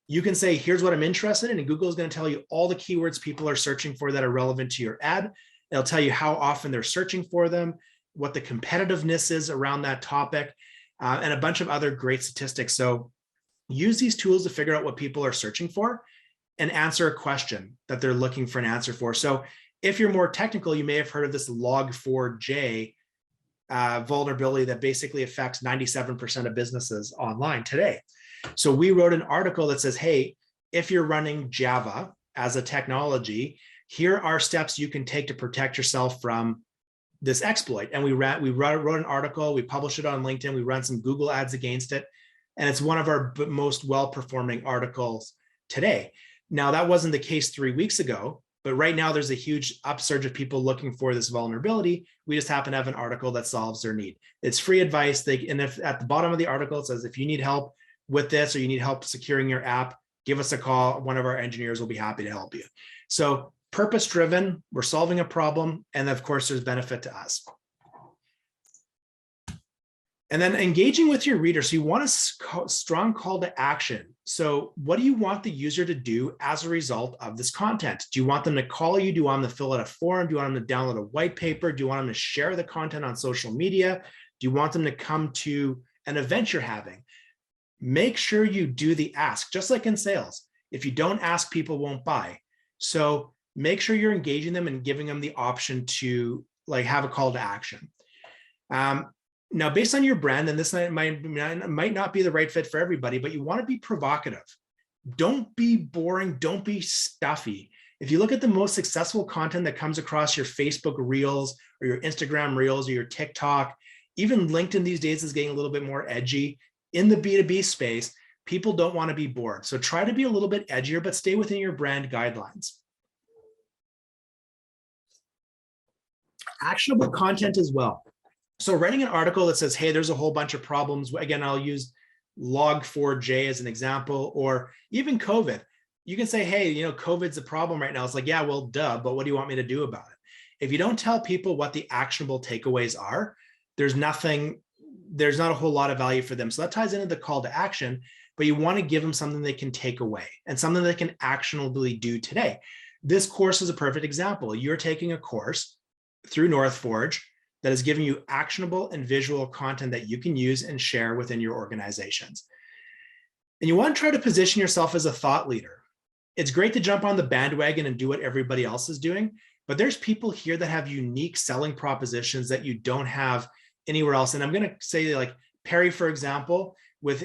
You can say, here's what I'm interested in, and Google is going to tell you all the keywords people are searching for that are relevant to your ad. It'll tell you how often they're searching for them, what the competitiveness is around that topic, and a bunch of other great statistics. So use these tools to figure out what people are searching for and answer a question that they're looking for an answer for. So if you're more technical, you may have heard of this log4j vulnerability that basically affects 97% of businesses online today. So we wrote an article that says, hey, if you're running Java as a technology, here are steps you can take to protect yourself from this exploit. And we wrote an article, we published it on LinkedIn, we ran some Google ads against it, and it's one of our most well-performing articles today. Now, that wasn't the case 3 weeks ago, but right now there's a huge upsurge of people looking for this vulnerability. We just happen to have an article that solves their need. It's free advice. And if at the bottom of the article, it says, if you need help with this or you need help securing your app, give us a call. One of our engineers will be happy to help you. So purpose-driven, we're solving a problem. And of course, there's benefit to us. And then engaging with your reader. So you want a strong call to action. So what do you want the user to do as a result of this content? Do you want them to call you? Do you want them to fill out a form? Do you want them to download a white paper? Do you want them to share the content on social media? Do you want them to come to an event you're having? Make sure you do the ask, just like in sales. If you don't ask, people won't buy. So make sure you're engaging them and giving them the option to have a call to action. Now, based on your brand, and this might not be the right fit for everybody, but you want to be provocative. Don't be boring. Don't be stuffy. If you look at the most successful content that comes across your Facebook Reels or your Instagram Reels or your TikTok, even LinkedIn these days is getting a little bit more edgy. In the B2B space, people don't want to be bored. So try to be a little bit edgier, but stay within your brand guidelines. Actionable content as well. So writing an article that says, hey, there's a whole bunch of problems. Again, I'll use log4j as an example, or even COVID. You can say, hey, COVID's a problem right now. It's like, yeah, well, duh, but what do you want me to do about it? If you don't tell people what the actionable takeaways are, there's not a whole lot of value for them. So that ties into the call to action, but you want to give them something they can take away and something they can actionably do today. This course is a perfect example. You're taking a course through NorthForge that is giving you actionable and visual content that you can use and share within your organizations. And you want to try to position yourself as a thought leader. It's great to jump on the bandwagon and do what everybody else is doing, but there's people here that have unique selling propositions that you don't have anywhere else. And I'm going to say like Perry, for example,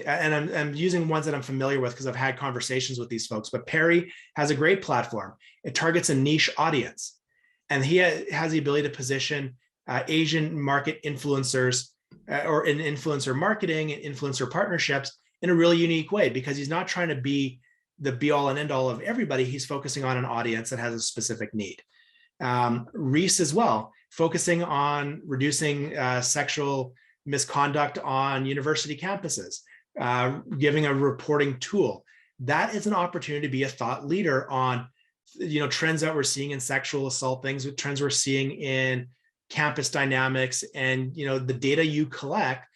and I'm using ones that I'm familiar with because I've had conversations with these folks, but Perry has a great platform. It targets a niche audience, and he has the ability to position Asian market influencers or in influencer marketing and influencer partnerships in a really unique way, because he's not trying to be the be all and end all of everybody. He's focusing on an audience that has a specific need. Reese as well, focusing on reducing sexual misconduct on university campuses, giving a reporting tool. That is an opportunity to be a thought leader on trends that we're seeing in sexual assault, trends we're seeing in campus dynamics, and the data you collect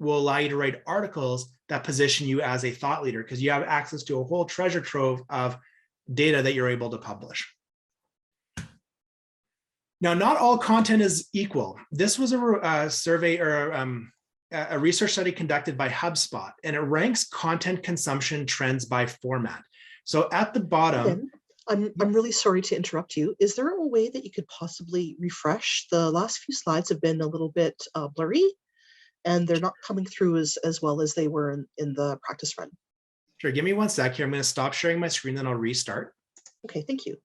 will allow you to write articles that position you as a thought leader, because you have access to a whole treasure trove of data that you're able to publish. Now, not all content is equal. This was a survey or a research study conducted by HubSpot, and it ranks content consumption trends by format. So at the bottom, I'm really sorry to interrupt you. Is there a way that you could possibly refresh? The last few slides have been a little bit blurry, and they're not coming through as well as they were in the practice run. Sure, give me 1 sec here. I'm going to stop sharing my screen, then I'll restart. Okay, thank you.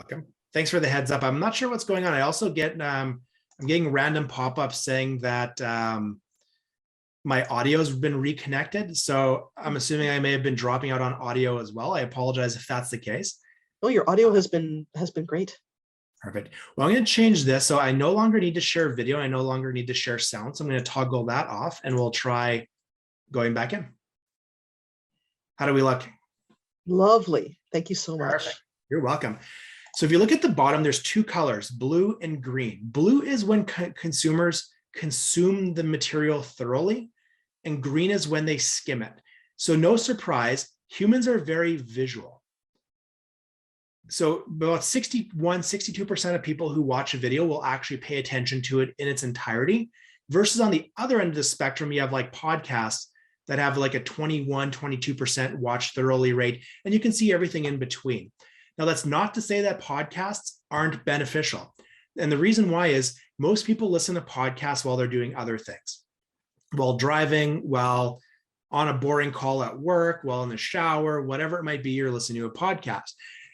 Okay, thanks for the heads up. I'm not sure what's going on. I also get, I'm getting random pop-ups saying that my audio's been reconnected. So I'm assuming I may have been dropping out on audio as well. I apologize if that's the case. Oh, your audio has been great. Perfect. Well, I'm going to change this. So I no longer need to share video. I no longer need to share sound. So I'm going to toggle that off, and we'll try going back in. How do we look? Lovely. Thank you so much. Perfect. You're welcome. So if you look at the bottom, there's two colors, blue and green. Blue is when consumers consume the material thoroughly, and green is when they skim it. So no surprise, humans are very visual. So about 62% of people who watch a video will actually pay attention to it in its entirety, versus on the other end of the spectrum, you have like podcasts that have like a 22% watch thoroughly rate, and you can see everything in between. Now, that's not to say that podcasts aren't beneficial. And the reason why is most people listen to podcasts while they're doing other things, while driving, while on a boring call at work, while in the shower, whatever it might be, you're listening to a podcast.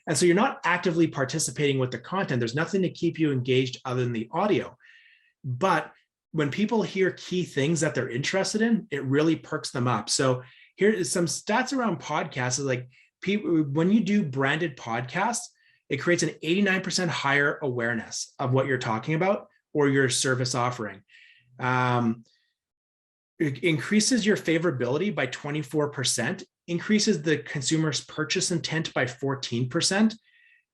And so you're not actively participating with the content. There's nothing to keep you engaged other than the audio. But when people hear key things that they're interested in, it really perks them up. So here is some stats around podcasts. Like people, when you do branded podcasts, it creates an 89% higher awareness of what you're talking about or your service offering. It increases your favorability by 24%, increases the consumer's purchase intent by 14%,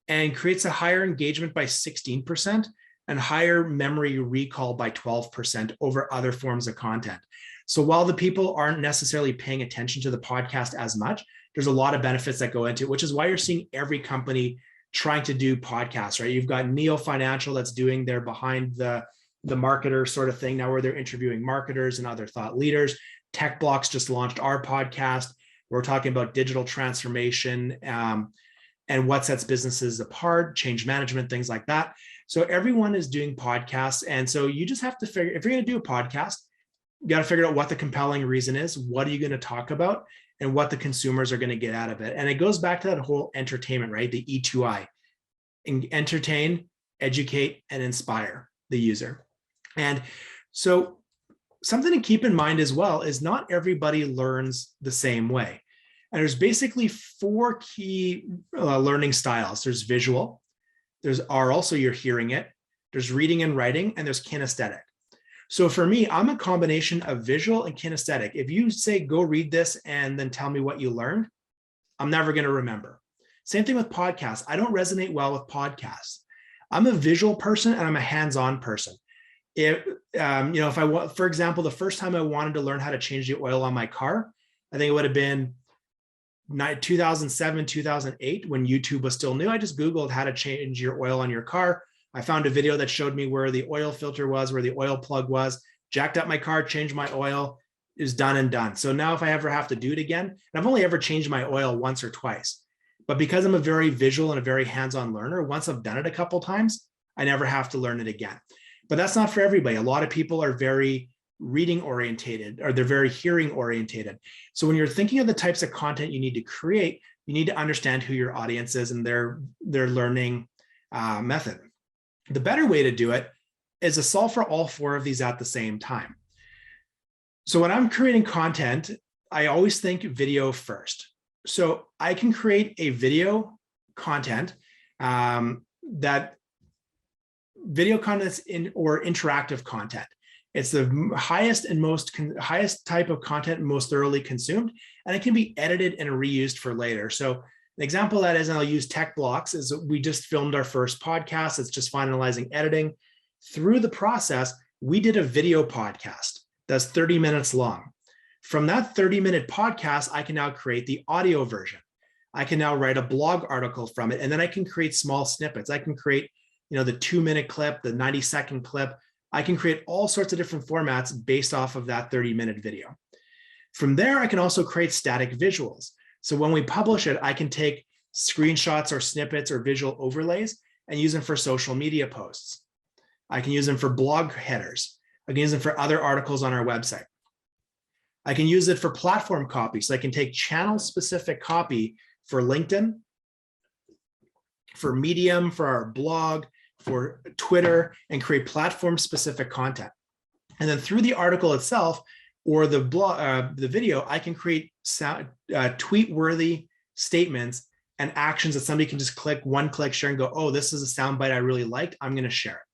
and creates a higher engagement by 16%, and higher memory recall by 12% over other forms of content. So while the people aren't necessarily paying attention to the podcast as much, there's a lot of benefits that go into it, which is why you're seeing every company trying to do podcasts, right? You've got Neo Financial that's doing their behind the marketer sort of thing now, where they're interviewing marketers and other thought leaders. TechBlocks just launched our podcast. We're talking about digital transformation and what sets businesses apart, change management, things like that. So everyone is doing podcasts. And so you just have to figure, if you're going to do a podcast, you got to figure out what the compelling reason is. What are you going to talk about and what the consumers are going to get out of it? And it goes back to that whole entertainment, right? The E2I, entertain, educate, and inspire the user. And so something to keep in mind as well is not everybody learns the same way. And there's basically four key learning styles. There's visual, there's oral, so you're hearing it, there's reading and writing, and there's kinesthetic. So for me, I'm a combination of visual and kinesthetic. If you say, go read this and then tell me what you learned, I'm never going to remember. Same thing with podcasts. I don't resonate well with podcasts. I'm a visual person and I'm a hands-on person. If I want, for example, the first time I wanted to learn how to change the oil on my car, I think it would have been 2007, 2008, when YouTube was still new. I just Googled how to change your oil on your car. I found a video that showed me where the oil filter was, where the oil plug was, jacked up my car, changed my oil, is done and done. So now if I ever have to do it again, and I've only ever changed my oil once or twice, but because I'm a very visual and a very hands-on learner, once I've done it a couple times, I never have to learn it again. But that's not for everybody. A lot of people are very reading orientated, or they're very hearing orientated. So when you're thinking of the types of content you need to create, you need to understand who your audience is and their learning method. The better way to do it is to solve for all four of these at the same time. So when I'm creating content, I always think video first. So I can create a video content that video content or interactive content. It's the highest type of content, most thoroughly consumed, and it can be edited and reused for later. So an example of that is, and I'll use TechBlocks, is we just filmed our first podcast. It's just finalizing editing. Through the process, we did a video podcast that's 30 minutes long. From that 30-minute podcast, I can now create the audio version. I can now write a blog article from it, and then I can create small snippets. I can create, the 2-minute clip, the 90-second clip. I can create all sorts of different formats based off of that 30-minute video. From there, I can also create static visuals. So when we publish it, I can take screenshots or snippets or visual overlays and use them for social media posts. I can use them for blog headers. I can use them for other articles on our website. I can use it for platform copy. So I can take channel-specific copy for LinkedIn, for Medium, for our blog, for Twitter, and create platform-specific content. And then through the article itself or the blog, the video, I can create tweet-worthy statements and actions that somebody can just click, one-click share and go, oh, this is a soundbite I really liked, I'm going to share it.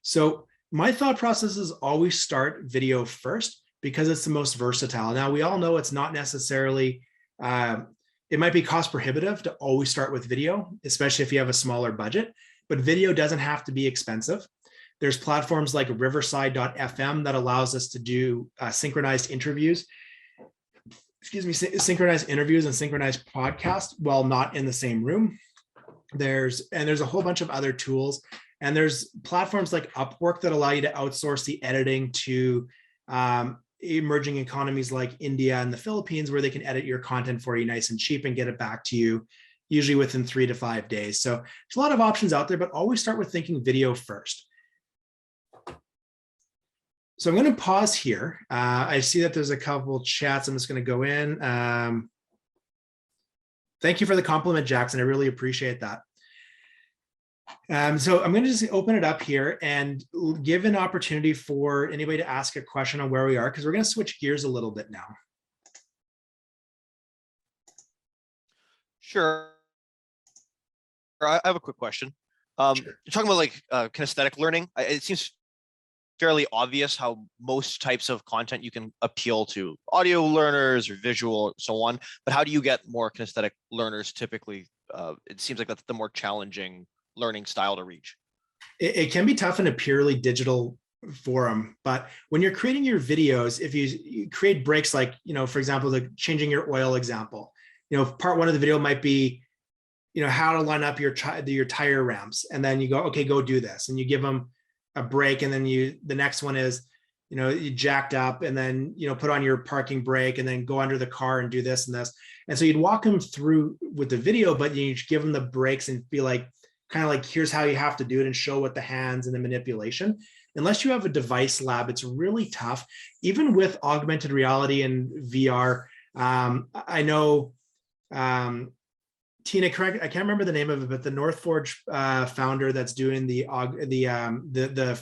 So my thought process is always start video first, because it's the most versatile. Now, we all know it's not necessarily, it might be cost prohibitive to always start with video, especially if you have a smaller budget, but video doesn't have to be expensive. There's platforms like riverside.fm that allows us to do synchronized interviews. Synchronized interviews and synchronized podcasts while not in the same room. There's a whole bunch of other tools, and there's platforms like Upwork that allow you to outsource the editing to emerging economies like India and the Philippines, where they can edit your content for you nice and cheap and get it back to you usually within 3 to 5 days. So there's a lot of options out there, but always start with thinking video first. So I'm going to pause here. I see that there's a couple chats. I'm just going to go in. Thank you for the compliment, Jackson. I really appreciate that. So I'm going to just open it up here and give an opportunity for anybody to ask a question on where we are, because we're going to switch gears a little bit now. Sure. I have a quick question. You're talking about like kinesthetic learning. It seems fairly obvious how most types of content you can appeal to audio learners or visual, so on. But how do you get more kinesthetic learners typically? It seems like that's the more challenging learning style to reach. It can be tough in a purely digital forum, but when you're creating your videos, if you create breaks, like, for example, the changing your oil example, part one of the video might be, how to line up your tire ramps. And then you go, okay, go do this. And you give them a break. And then the next one is, you jacked up and then, put on your parking brake and then go under the car and do this and this. And so you'd walk them through with the video, but you give them the breaks and be like, kind of like, here's how you have to do it, and show what the hands and the manipulation. Unless you have a device lab, it's really tough. Even with augmented reality and VR, I know, Tina, correct, I can't remember the name of it, but the North Forge founder that's doing the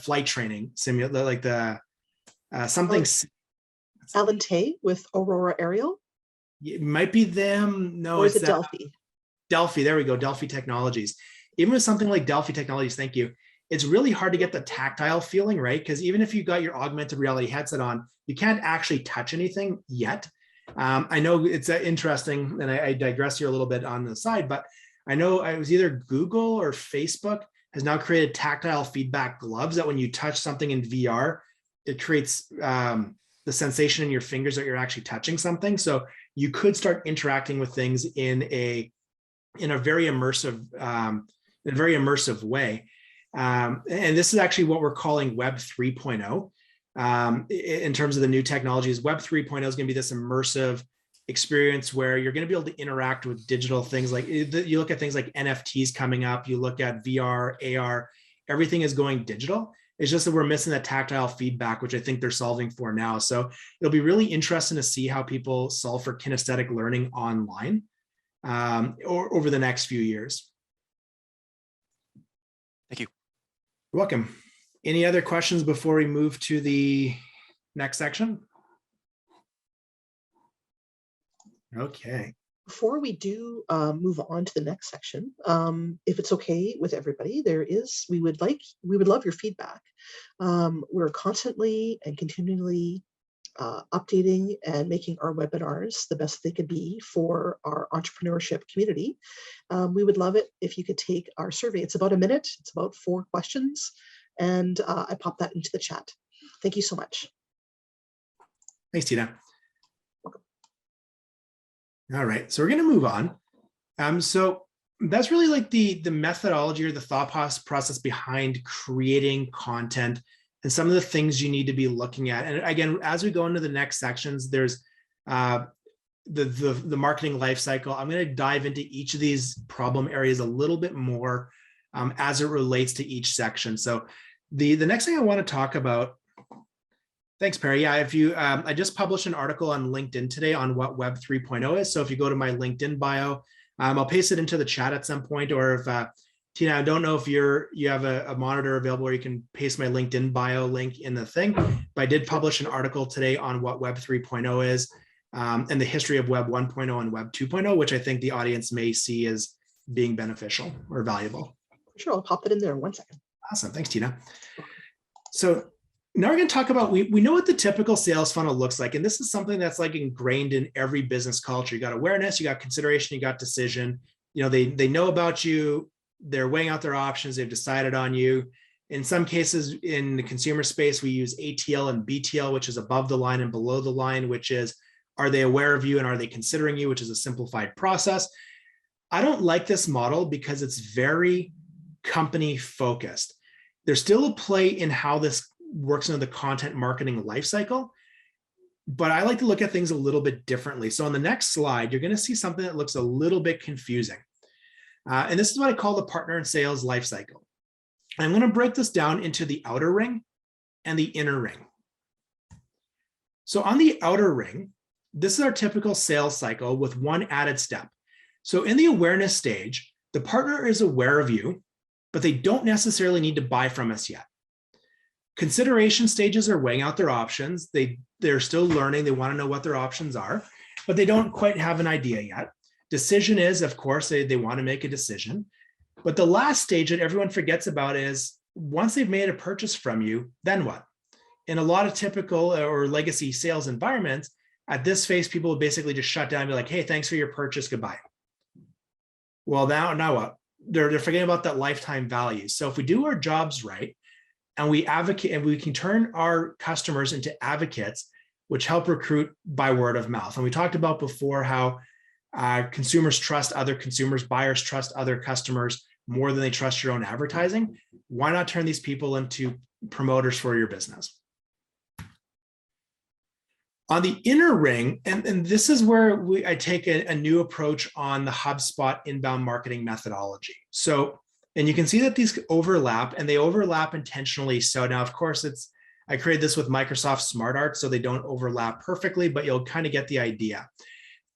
flight training simulator, like the something. Alan Tay with Aurora Aerial. It might be them. No, or is it's it Delphi? Delphi. There we go. Delphi Technologies. Even with something like Delphi Technologies, thank you. It's really hard to get the tactile feeling, right? Because even if you got your augmented reality headset on, you can't actually touch anything yet. I know it's interesting, and I digress here a little bit on the side, but I know it was either Google or Facebook has now created tactile feedback gloves that when you touch something in VR, it creates the sensation in your fingers that you're actually touching something. So you could start interacting with things in a very immersive way. And this is actually what we're calling Web 3.0. In terms of the new technologies, Web 3.0 is going to be this immersive experience where you're going to be able to interact with digital things. Like you look at things like NFTs coming up, you look at VR, AR, everything is going digital. It's just that we're missing that tactile feedback, which I think they're solving for now. So it'll be really interesting to see how people solve for kinesthetic learning online or over the next few years. Thank you. You're welcome. Any other questions before we move to the next section? Okay. Before we do move on to the next section, if it's okay with everybody, we would love your feedback. We're constantly and continually updating and making our webinars the best they could be for our entrepreneurship community. We would love it if you could take our survey. It's about a minute. It's about 4 questions. And I popped that into the chat. Thank you so much. Thanks, Tina. All right, so we're going to move on. So that's really like the methodology or the thought process behind creating content and some of the things you need to be looking at. And again, as we go into the next sections, there's the marketing life cycle. I'm going to dive into each of these problem areas a little bit more as it relates to each section. So the next thing I want to talk about, thanks, Perry. Yeah, if you, I just published an article on LinkedIn today on what Web 3.0 is. So if you go to my LinkedIn bio, I'll paste it into the chat at some point, or if Tina, I don't know if you have a monitor available where you can paste my LinkedIn bio link in the thing, but I did publish an article today on what Web 3.0 is and the history of Web 1.0 and Web 2.0, which I think the audience may see as being beneficial or valuable. Sure, I'll pop it in there in 1 second. Awesome, thanks, Tina. So Now we're going to talk about, we know what the typical sales funnel looks like. And this is something that's like ingrained in every business culture. You got awareness, you got consideration, you got decision. You know, they know about you, they're weighing out their options, they've decided on you. In some cases in the consumer space, we use ATL and BTL, which is above the line and below the line, which is, are they aware of you and are they considering you, which is a simplified process. I don't like this model because it's very company focused. There's still a play in how this works into the content marketing lifecycle, but I like to look at things a little bit differently. So on the next slide, you're going to see something that looks a little bit confusing. And this is what I call the partner and sales lifecycle. I'm going to break this down into the outer ring and the inner ring. So on the outer ring, this is our typical sales cycle with one added step. So in the awareness stage, the partner is aware of you, but they don't necessarily need to buy from us yet. Consideration stages are weighing out their options. They're still learning. They want to know what their options are, but they don't quite have an idea yet. Decision is, of course, they want to make a decision. But the last stage that everyone forgets about is once they've made a purchase from you, then what? In a lot of typical or legacy sales environments, at this phase, people will basically just shut down and be like, hey, thanks for your purchase, goodbye. Well, now what? They're forgetting about that lifetime value. So if we do our jobs right, and we advocate, and we can turn our customers into advocates, which help recruit by word of mouth. And we talked about before how consumers trust other consumers, buyers trust other customers more than they trust your own advertising. Why not turn these people into promoters for your business? On the inner ring, and this is where I take a new approach on the HubSpot inbound marketing methodology. So, and you can see that these overlap, and they overlap intentionally. So now, of course, I created this with Microsoft SmartArt, so they don't overlap perfectly, but you'll kind of get the idea.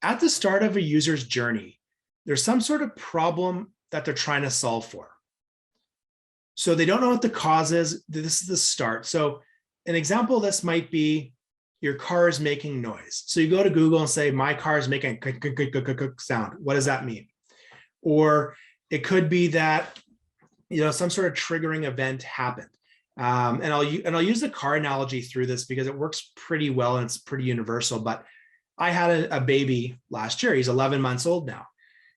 At the start of a user's journey, there's some sort of problem that they're trying to solve for. So they don't know what the cause is. This is the start. So an example of this might be your car is making noise. So you go to Google and say, my car is making a sound. What does that mean? Or it could be that, some sort of triggering event happened. And I'll use the car analogy through this because it works pretty well and it's pretty universal. But I had a baby last year. He's 11 months old now.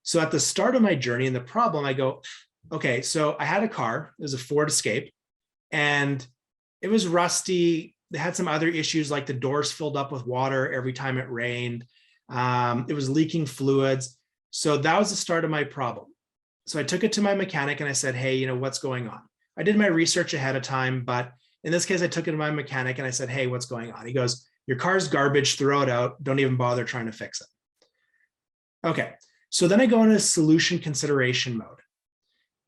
So at the start of my journey and the problem, I go, okay, so I had a car. It was a Ford Escape, and it was rusty. They had some other issues, like the doors filled up with water every time it rained. It was leaking fluids. So that was the start of my problem. So I took it to my mechanic and I said, hey, what's going on? I did my research ahead of time, but in this case, I took it to my mechanic and I said, hey, what's going on? He goes, your car's garbage, throw it out. Don't even bother trying to fix it. Okay, so then I go into solution consideration mode.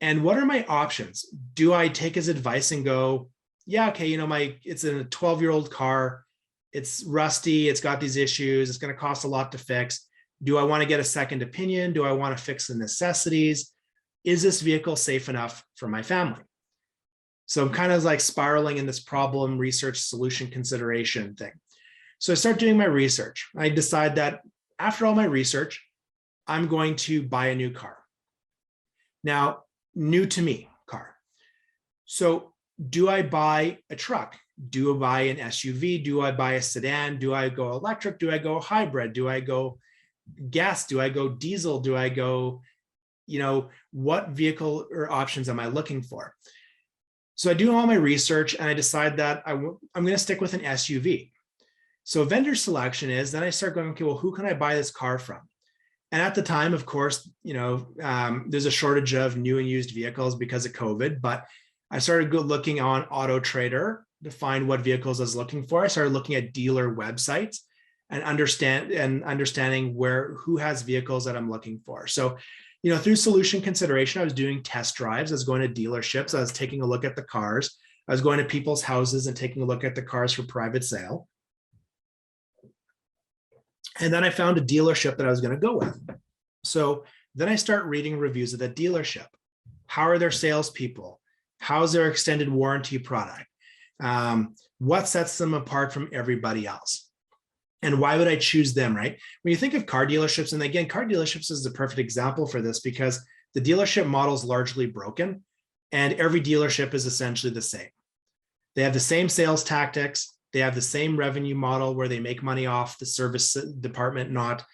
And what are my options? Do I take his advice and go, yeah, okay, it's a 12-year-old car. It's rusty. It's got these issues. It's going to cost a lot to fix. Do I want to get a second opinion? Do I want to fix the necessities? Is this vehicle safe enough for my family? So I'm kind of like spiraling in this problem, research, solution consideration thing. So I start doing my research. I decide that after all my research, I'm going to buy a new car. Now, new to me car. So do I buy a truck? Do I buy an SUV? Do I buy a sedan? Do I go electric? Do I go hybrid? Do I go gas? Do I go diesel? Do I go, what vehicle or options am I looking for? So I do all my research and I decide that I'm going to stick with an SUV. So vendor selection is, then I start going, okay, well, who can I buy this car from? And at the time, of course, there's a shortage of new and used vehicles because of COVID, but I started looking on Auto Trader to find what vehicles I was looking for. I started looking at dealer websites and understanding who has vehicles that I'm looking for. So, through solution consideration, I was doing test drives. I was going to dealerships. I was taking a look at the cars. I was going to people's houses and taking a look at the cars for private sale. And then I found a dealership that I was going to go with. So then I start reading reviews of that dealership. How are their salespeople? How's their extended warranty product? What sets them apart from everybody else? And why would I choose them, right? When you think of car dealerships, and again, car dealerships is the perfect example for this because the dealership model is largely broken and every dealership is essentially the same. They have the same sales tactics. They have the same revenue model where they make money off the service department, not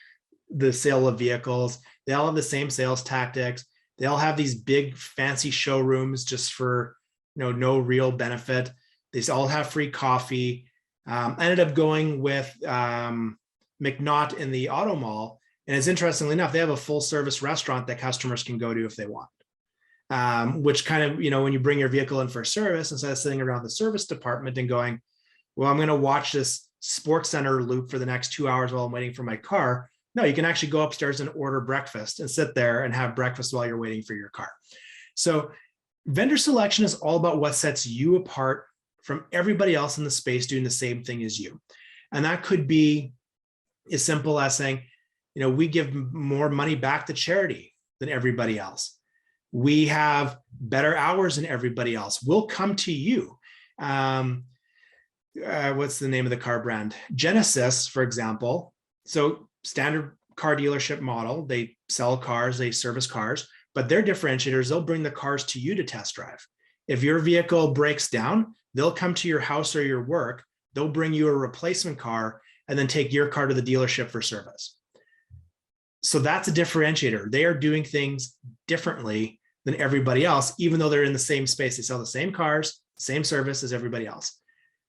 the sale of vehicles. They all have the same sales tactics. They all have these big fancy showrooms just for no real benefit. They all have free coffee. I ended up going with McNaught in the auto mall. And it's interestingly enough, they have a full service restaurant that customers can go to if they want. Which kind of, when you bring your vehicle in for service, instead of sitting around the service department and going, well, I'm going to watch this Sports Center loop for the next 2 hours while I'm waiting for my car. No, you can actually go upstairs and order breakfast and sit there and have breakfast while you're waiting for your car. So vendor selection is all about what sets you apart from everybody else in the space doing the same thing as you. And that could be as simple as saying, we give more money back to charity than everybody else. We have better hours than everybody else. We'll come to you. What's the name of the car brand? Genesis, for example. So standard car dealership model, they sell cars, they service cars, but their differentiators, they'll bring the cars to you to test drive. If your vehicle breaks down, they'll come to your house or your work, they'll bring you a replacement car and then take your car to the dealership for service. So that's a differentiator. They are doing things differently than everybody else, even though they're in the same space. They sell the same cars, same service as everybody else.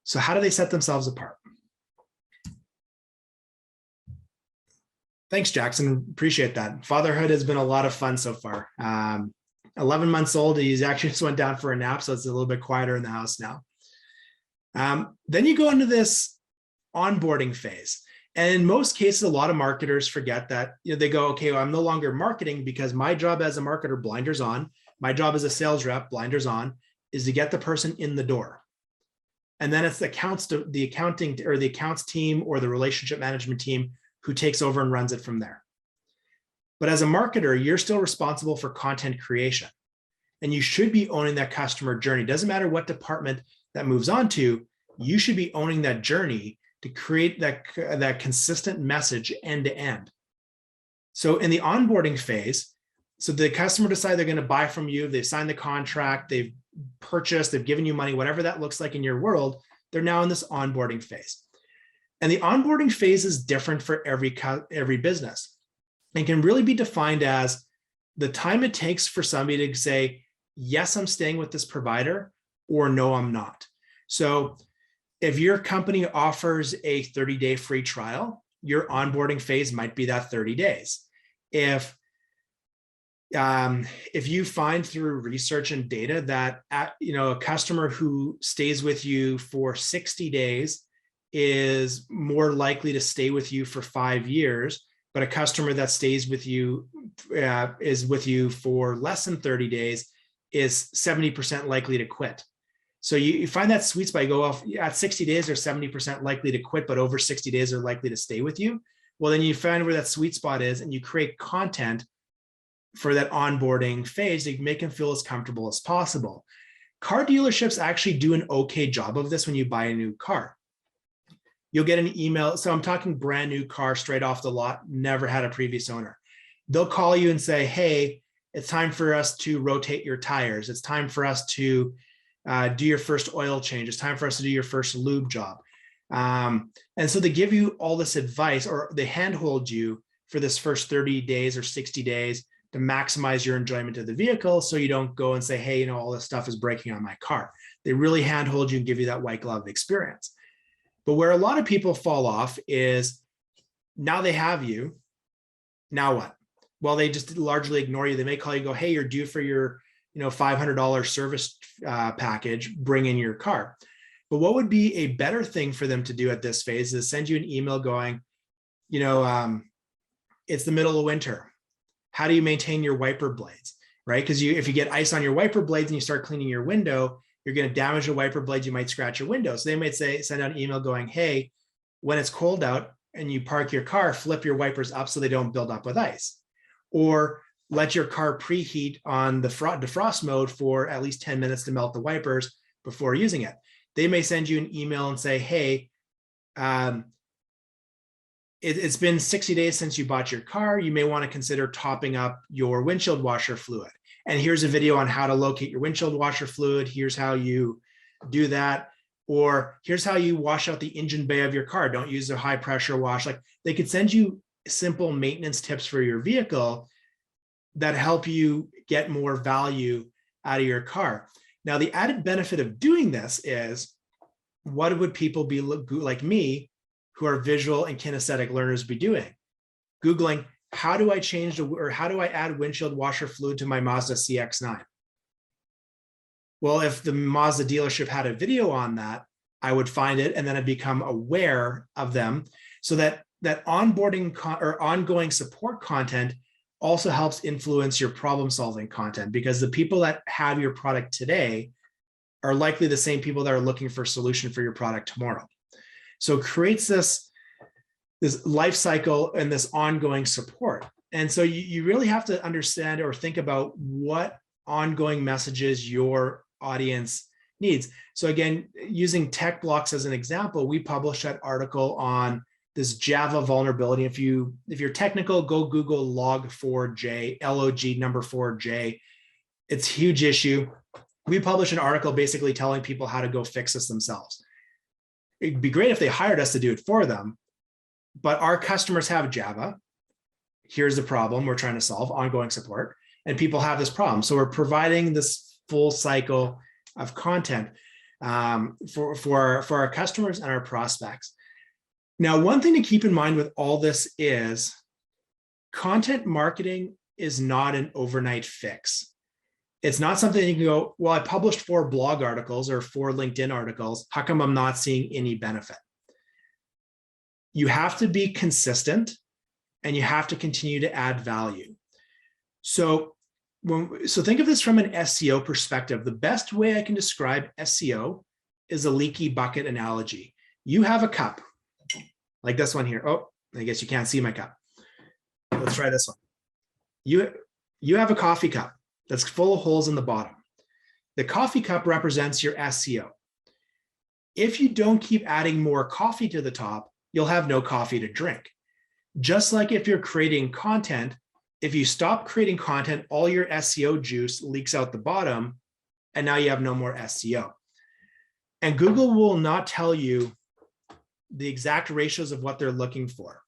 So how do they set themselves apart? Thanks, Jackson. Appreciate that. Fatherhood has been a lot of fun so far. 11 months old, he's actually just went down for a nap, so it's a little bit quieter in the house now. Then you go into this onboarding phase. And in most cases, a lot of marketers forget that they go, okay, well, I'm no longer marketing because my job as a marketer, blinders on, my job as a sales rep, blinders on, is to get the person in the door. And then it's the accounting or the accounts team or the relationship management team who takes over and runs it from there. But as a marketer, you're still responsible for content creation. And you should be owning that customer journey. Doesn't matter what department that moves on to, you should be owning that journey to create that consistent message end to end. So in the onboarding phase, so the customer decide they're going to buy from you, they've signed the contract, they've purchased, they've given you money, whatever that looks like in your world, they're now in this onboarding phase. And the onboarding phase is different for every business and can really be defined as the time it takes for somebody to say, yes, I'm staying with this provider, or no, I'm not. So if your company offers a 30-day free trial, your onboarding phase might be that 30 days. If you find through research and data that a customer who stays with you for 60 days is more likely to stay with you for 5 years, but a customer that stays with you is with you for less than 30 days is 70% likely to quit. So you find that sweet spot, you go off at 60 days, they're 70% likely to quit, but over 60 days are likely to stay with you. Well, then you find where that sweet spot is and you create content for that onboarding phase to make them feel as comfortable as possible. Car dealerships actually do an okay job of this when you buy a new car. You'll get an email. So I'm talking brand new car straight off the lot, never had a previous owner. They'll call you and say, hey, it's time for us to rotate your tires. It's time for us to do your first oil change. It's time for us to do your first lube job. And so they give you all this advice, or they handhold you for this first 30 days or 60 days to maximize your enjoyment of the vehicle. So you don't go and say, hey, all this stuff is breaking on my car. They really handhold you and give you that white glove experience. But where a lot of people fall off is now they have you. Now what? Well, they just largely ignore you. They may call you, go, hey, you're due for your $500 service package, bring in your car. But what would be a better thing for them to do at this phase is send you an email going, it's the middle of winter. How do you maintain your wiper blades, right? Because if you get ice on your wiper blades and you start cleaning your window, you're going to damage the wiper blades. You might scratch your window. So they might send out an email going, hey, when it's cold out and you park your car, flip your wipers up so they don't build up with ice. Or let your car preheat on the defrost mode for at least 10 minutes to melt the wipers before using it. They may send you an email and say, hey, it's been 60 days since you bought your car. You may want to consider topping up your windshield washer fluid. And here's a video on how to locate your windshield washer fluid. Here's how you do that. or here's how you wash out the engine bay of your car. Don't use a high pressure wash. Like they could send you simple maintenance tips for your vehicle that help you get more value out of your car. Now, the added benefit of doing this is, what would people be like me who are visual and kinesthetic learners be doing? Googling, how do I change or how do I add windshield washer fluid to my Mazda CX-9? Well, if the Mazda dealership had a video on that, I would find it and then I'd become aware of them, so that onboarding or ongoing support content also helps influence your problem solving content, because the people that have your product today are likely the same people that are looking for a solution for your product tomorrow. So it creates this life cycle and this ongoing support. And so you really have to understand or think about what ongoing messages your audience needs. So again, using TechBlocks as an example, we published that article on this Java vulnerability. If you're technical, go Google log4j, LOG number 4j. It's a huge issue. We published an article basically telling people how to go fix this themselves. It'd be great if they hired us to do it for them, but our customers have Java. Here's the problem we're trying to solve, ongoing support, and people have this problem. So we're providing this full cycle of content for our customers and our prospects. Now, one thing to keep in mind with all this is content marketing is not an overnight fix. It's not something you can go, well, I published 4 blog articles or 4 LinkedIn articles. How come I'm not seeing any benefit? You have to be consistent and you have to continue to add value. So think of this from an SEO perspective. The best way I can describe SEO is a leaky bucket analogy. You have a cup like this one here. Oh, I guess you can't see my cup. Let's try this one. You have a coffee cup that's full of holes in the bottom. The coffee cup represents your SEO. If you don't keep adding more coffee to the top, you'll have no coffee to drink. Just like if you're creating content, if you stop creating content, all your SEO juice leaks out the bottom, and now you have no more SEO. And Google will not tell you the exact ratios of what they're looking for.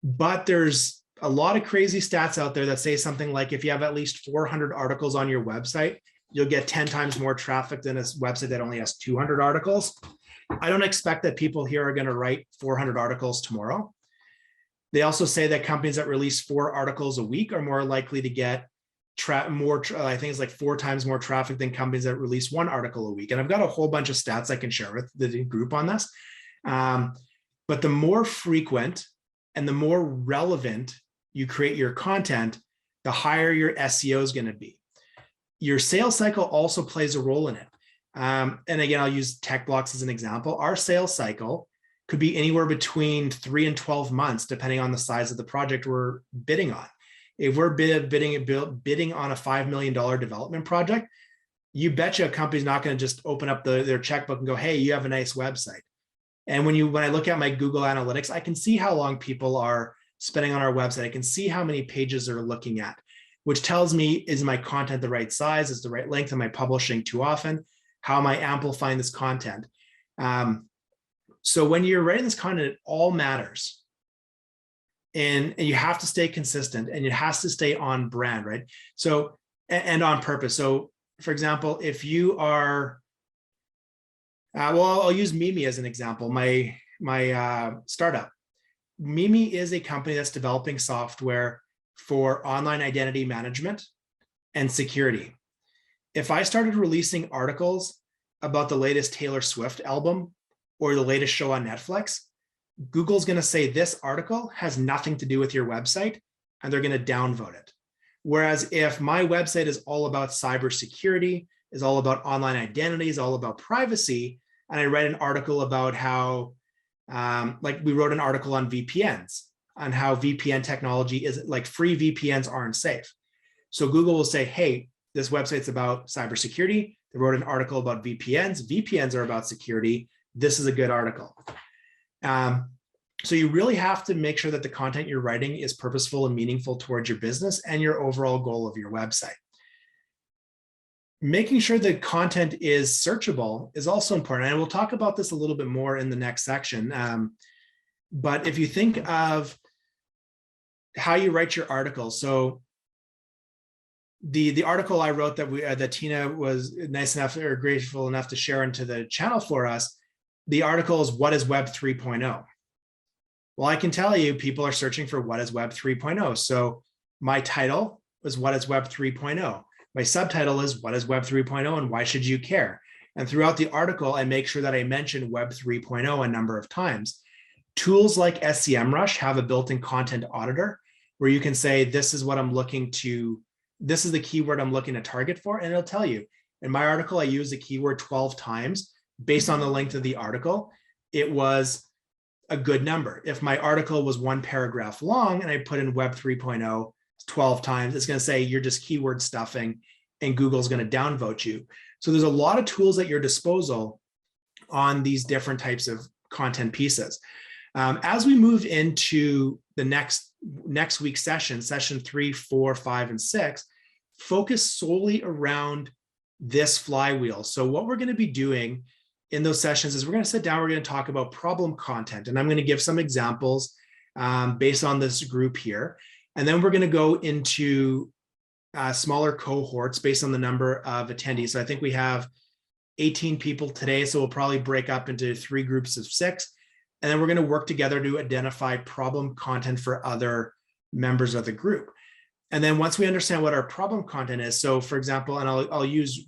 But there's a lot of crazy stats out there that say something like, if you have at least 400 articles on your website, you'll get 10 times more traffic than a website that only has 200 articles. I don't expect that people here are going to write 400 articles tomorrow. They also say that companies that release 4 articles a week are more likely to get I think it's like 4 times more traffic than companies that release 1 article a week. And I've got a whole bunch of stats I can share with the group on this. But the more frequent and the more relevant you create your content, the higher your SEO is going to be. Your sales cycle also plays a role in it. And again, I'll use TechBlocks as an example. Our sales cycle could be anywhere between 3 and 12 months, depending on the size of the project we're bidding on. If we're bidding on a $5 million development project, you betcha a company's not going to just open up their checkbook and go, hey, you have a nice website. And when I look at my Google Analytics, I can see how long people are spending on our website. I can see how many pages they're looking at, which tells me, is my content the right size? Is the right length? Am I publishing too often? How am I amplifying this content? So when you're writing this content, it all matters. And you have to stay consistent, and it has to stay on brand, right? So, and on purpose. So for example, if you are, well, I'll use Memi as an example, my startup. Memi is a company that's developing software for online identity management and security. If I started releasing articles about the latest Taylor Swift album or the latest show on Netflix, Google's going to say this article has nothing to do with your website, and they're going to downvote it. Whereas if my website is all about cybersecurity, is all about online identity, is all about privacy, and I write an article about how, like we wrote an article on VPNs, on how VPN technology is like free VPNs aren't safe. So Google will say, hey, this website's about cybersecurity. They wrote an article about VPNs. VPNs are about security. This is a good article. So you really have to make sure that the content you're writing is purposeful and meaningful towards your business and your overall goal of your website. making sure that content is searchable is also important. And we'll talk about this a little bit more in the next section. But if you think of how you write your article, so the article I wrote that Tina was nice enough or grateful enough to share into the channel for us, the article is What is Web 3.0? Well, I can tell you people are searching for what is Web 3.0. So my title was What is Web 3.0? My subtitle is What is Web 3.0 and why should you care? And throughout the article, I make sure that I mention Web 3.0 a number of times. Tools like SEMrush have a built-in content auditor where you can say, this is what I'm looking to, this is the keyword I'm looking to target for, and it'll tell you. In my article, I used the keyword 12 times. Based on the length of the article, it was a good number. If my article was 1 paragraph long and I put in Web 3.0 12 times, it's going to say you're just keyword stuffing and Google's going to downvote you. So there's a lot of tools at your disposal on these different types of content pieces. As we move into the next week's session 3, 4, 5, and 6, focus solely around this flywheel. So what we're going to be doing in those sessions is we're going to sit down, we're going to talk about problem content, and I'm going to give some examples based on this group here. And then we're going to go into smaller cohorts based on the number of attendees. So I think we have 18 people today, so we'll probably break up into 3 groups of 6. And then we're going to work together to identify problem content for other members of the group. And then once we understand what our problem content is, so for example, and I'll use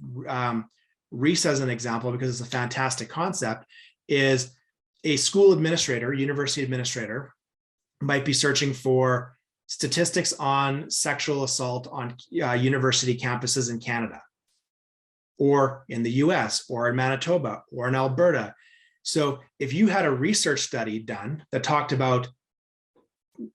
Reese as an example because it's a fantastic concept, is a school administrator, university administrator, might be searching for statistics on sexual assault on university campuses in Canada, or in the US, or in Manitoba, or in Alberta. So if you had a research study done that talked about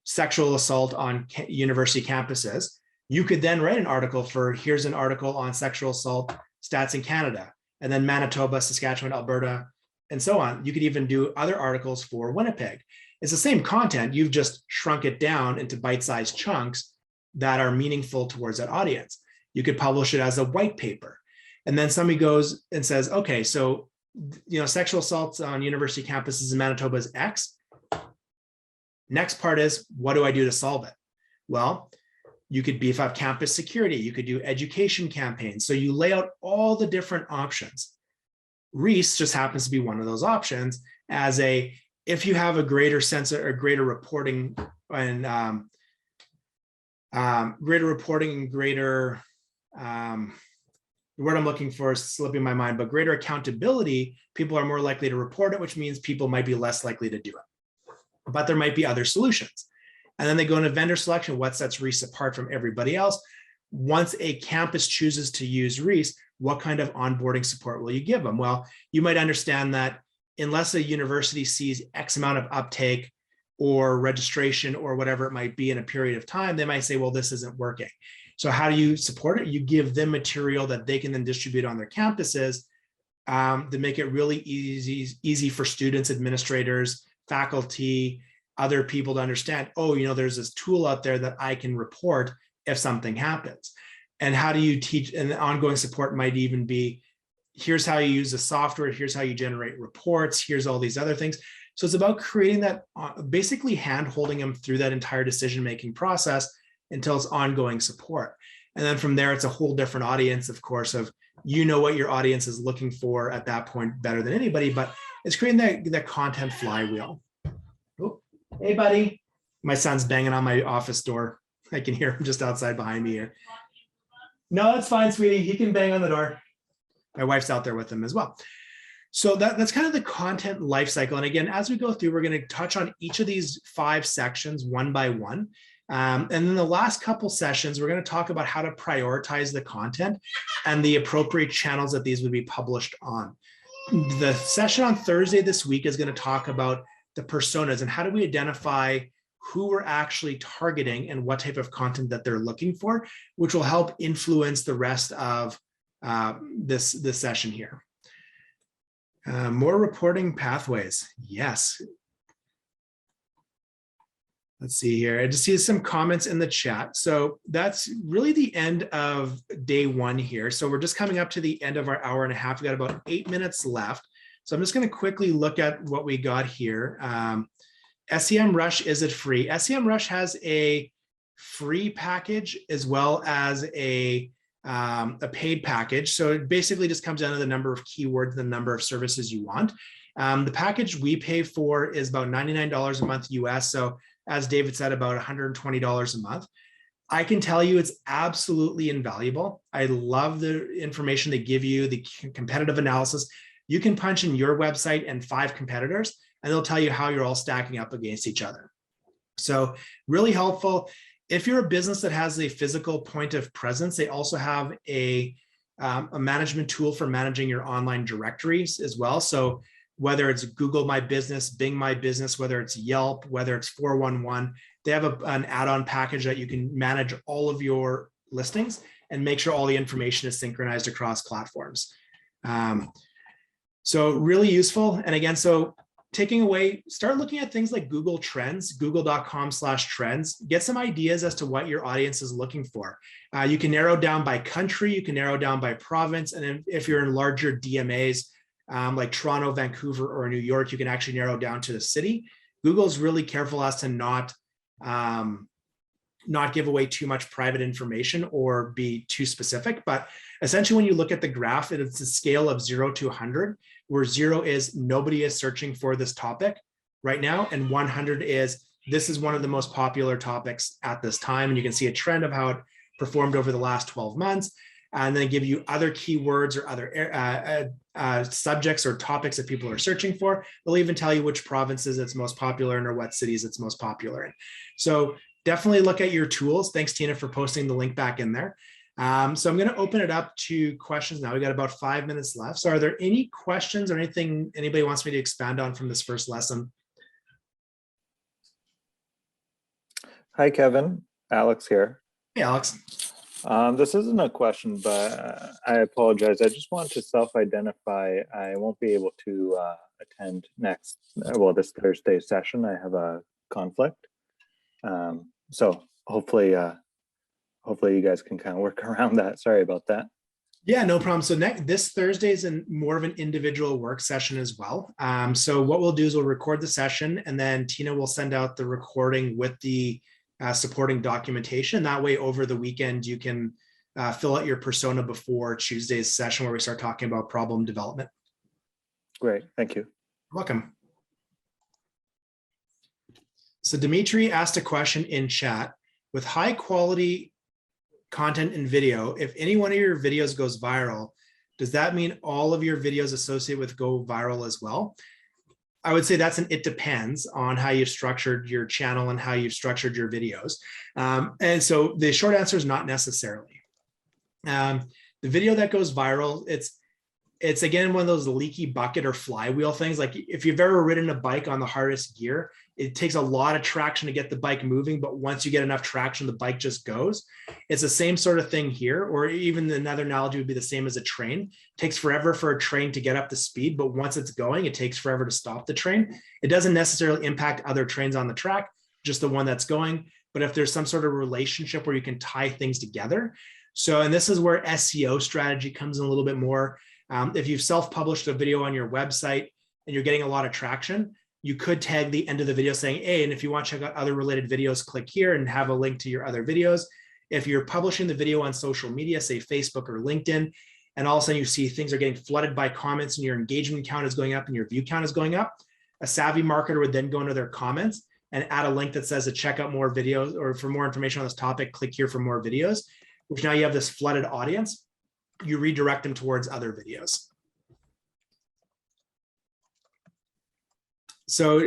sexual assault on university campuses, you could then write an article for, here's an article on sexual assault stats in Canada, and then Manitoba, Saskatchewan, Alberta, and so on. You could even do other articles for Winnipeg. It's the same content, you've just shrunk it down into bite-sized chunks that are meaningful towards that audience. You could publish it as a white paper. And then somebody goes and says, okay, so sexual assaults on university campuses in Manitoba is X. Next part is, what do I do to solve it? Well, you could beef up campus security. You could do education campaigns. So you lay out all the different options. Reese just happens to be one of those options as if you have a greater sense or greater reporting and greater the word I'm looking for is slipping my mind, but greater accountability, people are more likely to report it, which means people might be less likely to do it. But there might be other solutions. And then they go into vendor selection. What sets Reese apart from everybody else? Once a campus chooses to use Reese, what kind of onboarding support will you give them? Well, you might understand that unless a university sees X amount of uptake or registration or whatever it might be in a period of time, they might say, well, this isn't working. So how do you support it? You give them material that they can then distribute on their campuses to make it really easy for students, administrators, faculty, other people to understand, oh, there's this tool out there that I can report if something happens. And how do you teach? And the ongoing support might even be, here's how you use the software, here's how you generate reports, here's all these other things. So it's about creating that, basically hand-holding them through that entire decision-making process until it's ongoing support. And then from there, it's a whole different audience, of course, of what your audience is looking for at that point better than anybody, but it's creating that content flywheel. Oh, hey, buddy. My son's banging on my office door. I can hear him just outside behind me here. No, it's fine, sweetie. He can bang on the door. My wife's out there with him as well. So that's kind of the content life cycle. And again, as we go through, we're going to touch on each of these 5 sections one by one. And then the last couple sessions, we're going to talk about how to prioritize the content and the appropriate channels that these would be published on. The session on Thursday this week is going to talk about the personas and how do we identify who we're actually targeting and what type of content that they're looking for, which will help influence the rest of this session here. More reporting pathways. Yes. Let's see here. I just see some comments in the chat. So that's really the end of day one here. So we're just coming up to the end of our hour and a half. We got about 8 minutes left. So I'm just going to quickly look at what we got here. SEMrush, is it free? SEMrush has a free package as well as a paid package. So it basically just comes down to the number of keywords, the number of services you want. The package we pay for is about $99 a month US. So as David said, about $120 a month. I can tell you it's absolutely invaluable. I love the information they give you, the competitive analysis. You can punch in your website and 5 competitors, and they'll tell you how you're all stacking up against each other. So really helpful. If you're a business that has a physical point of presence, they also have a management tool for managing your online directories as well. So whether it's Google My Business, Bing My Business, whether it's Yelp, whether it's 411, they have an add-on package that you can manage all of your listings and make sure all the information is synchronized across platforms. So really useful. And again, so taking away, start looking at things like Google Trends, google.com/trends, get some ideas as to what your audience is looking for. You can narrow down by country, you can narrow down by province. And if you're in larger DMAs, like Toronto, Vancouver, or New York, you can actually narrow down to the city. Google's really careful as to not give away too much private information or be too specific. But essentially, when you look at the graph, it's a scale of 0 to 100, where 0 is nobody is searching for this topic right now, and 100 is this is one of the most popular topics at this time. And you can see a trend of how it performed over the last 12 months. And then give you other keywords or other subjects or topics that people are searching for. They'll even tell you which provinces it's most popular in or what cities it's most popular in. So definitely look at your tools. Thanks, Tina, for posting the link back in there. So I'm going to open it up to questions now. We got about 5 minutes left. So are there any questions or anything anybody wants me to expand on from this first lesson? Hi, Kevin. Alex here. Hey, Alex. This isn't a question, but I apologize. I just want to self-identify. I won't be able to attend this Thursday's session. I have a conflict. So hopefully you guys can kind of work around that. Sorry about that. Yeah, no problem. So this Thursday is more of an individual work session as well. So what we'll do is we'll record the session, and then Tina will send out the recording with the supporting documentation. That way, over the weekend, you can fill out your persona before Tuesday's session where we start talking about problem development. Great, thank you. You're welcome. So Dimitri asked a question in chat. With high quality content and video, if any one of your videos goes viral, does that mean all of your videos associated with go viral as well? I would say it depends on how you've structured your channel and how you've structured your videos. And so the short answer is not necessarily. The video that goes viral, it's again, one of those leaky bucket or flywheel things. Like if you've ever ridden a bike on the hardest gear, it takes a lot of traction to get the bike moving, but once you get enough traction, the bike just goes. It's the same sort of thing here, or even another analogy would be the same as a train. It takes forever for a train to get up to speed, but once it's going, it takes forever to stop the train. It doesn't necessarily impact other trains on the track, just the one that's going. But if there's some sort of relationship where you can tie things together. So, and this is where SEO strategy comes in a little bit more. If you've self-published a video on your website and you're getting a lot of traction, you could tag the end of the video saying, hey, and if you want to check out other related videos, click here and have a link to your other videos. If you're publishing the video on social media, say Facebook or LinkedIn, and all of a sudden you see things are getting flooded by comments and your engagement count is going up and your view count is going up, a savvy marketer would then go into their comments and add a link that says to check out more videos, or for more information on this topic, click here for more videos, which now you have this flooded audience. You redirect them towards other videos. So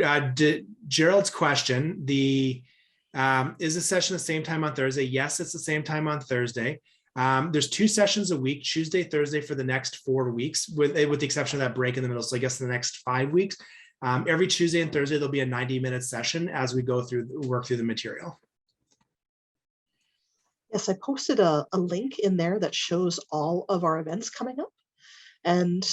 Gerald's question, is the session the same time on Thursday? Yes, it's the same time on Thursday. There's 2 sessions a week, Tuesday, Thursday for the next 4 weeks, with the exception of that break in the middle. So I guess the next 5 weeks. Every Tuesday and Thursday, there'll be a 90-minute session as we work through the material. Yes, I posted a link in there that shows all of our events coming up. And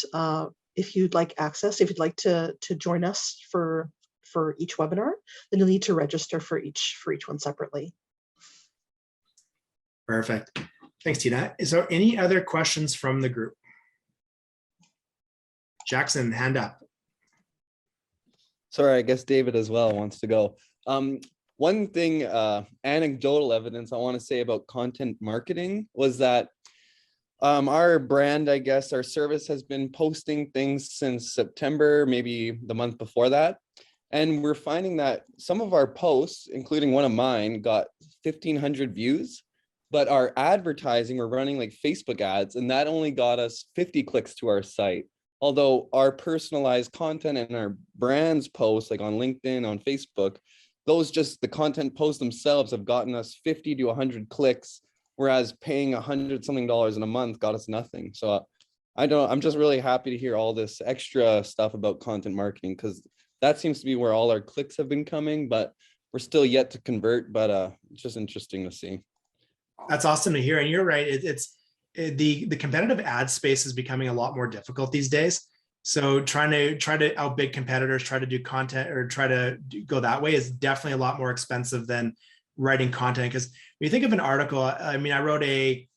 if you'd like access, if you'd like to join us for for each webinar, then you'll need to register for each one separately. Perfect. Thanks, Tina. Is there any other questions from the group? Jackson, hand up. Sorry, I guess David as well wants to go. One thing, anecdotal evidence I want to say about content marketing was that our brand, I guess, our service has been posting things since September, maybe the month before that. And we're finding that some of our posts, including one of mine, got 1,500 views, but our advertising, we're running like Facebook ads, and that only got us 50 clicks to our site. Although our personalized content and our brands posts, like on LinkedIn, on Facebook, those just the content posts themselves have gotten us 50 to 100 clicks, whereas paying $100 something in a month got us nothing. So I'm just really happy to hear all this extra stuff about content marketing, because that seems to be where all our clicks have been coming, but we're still yet to convert, but it's just interesting to see. That's awesome to hear. And you're right. The competitive ad space is becoming a lot more difficult these days. So trying to outbid competitors, try to do content or try to go that way is definitely a lot more expensive than writing content. Because when you think of an article, I mean, I wrote a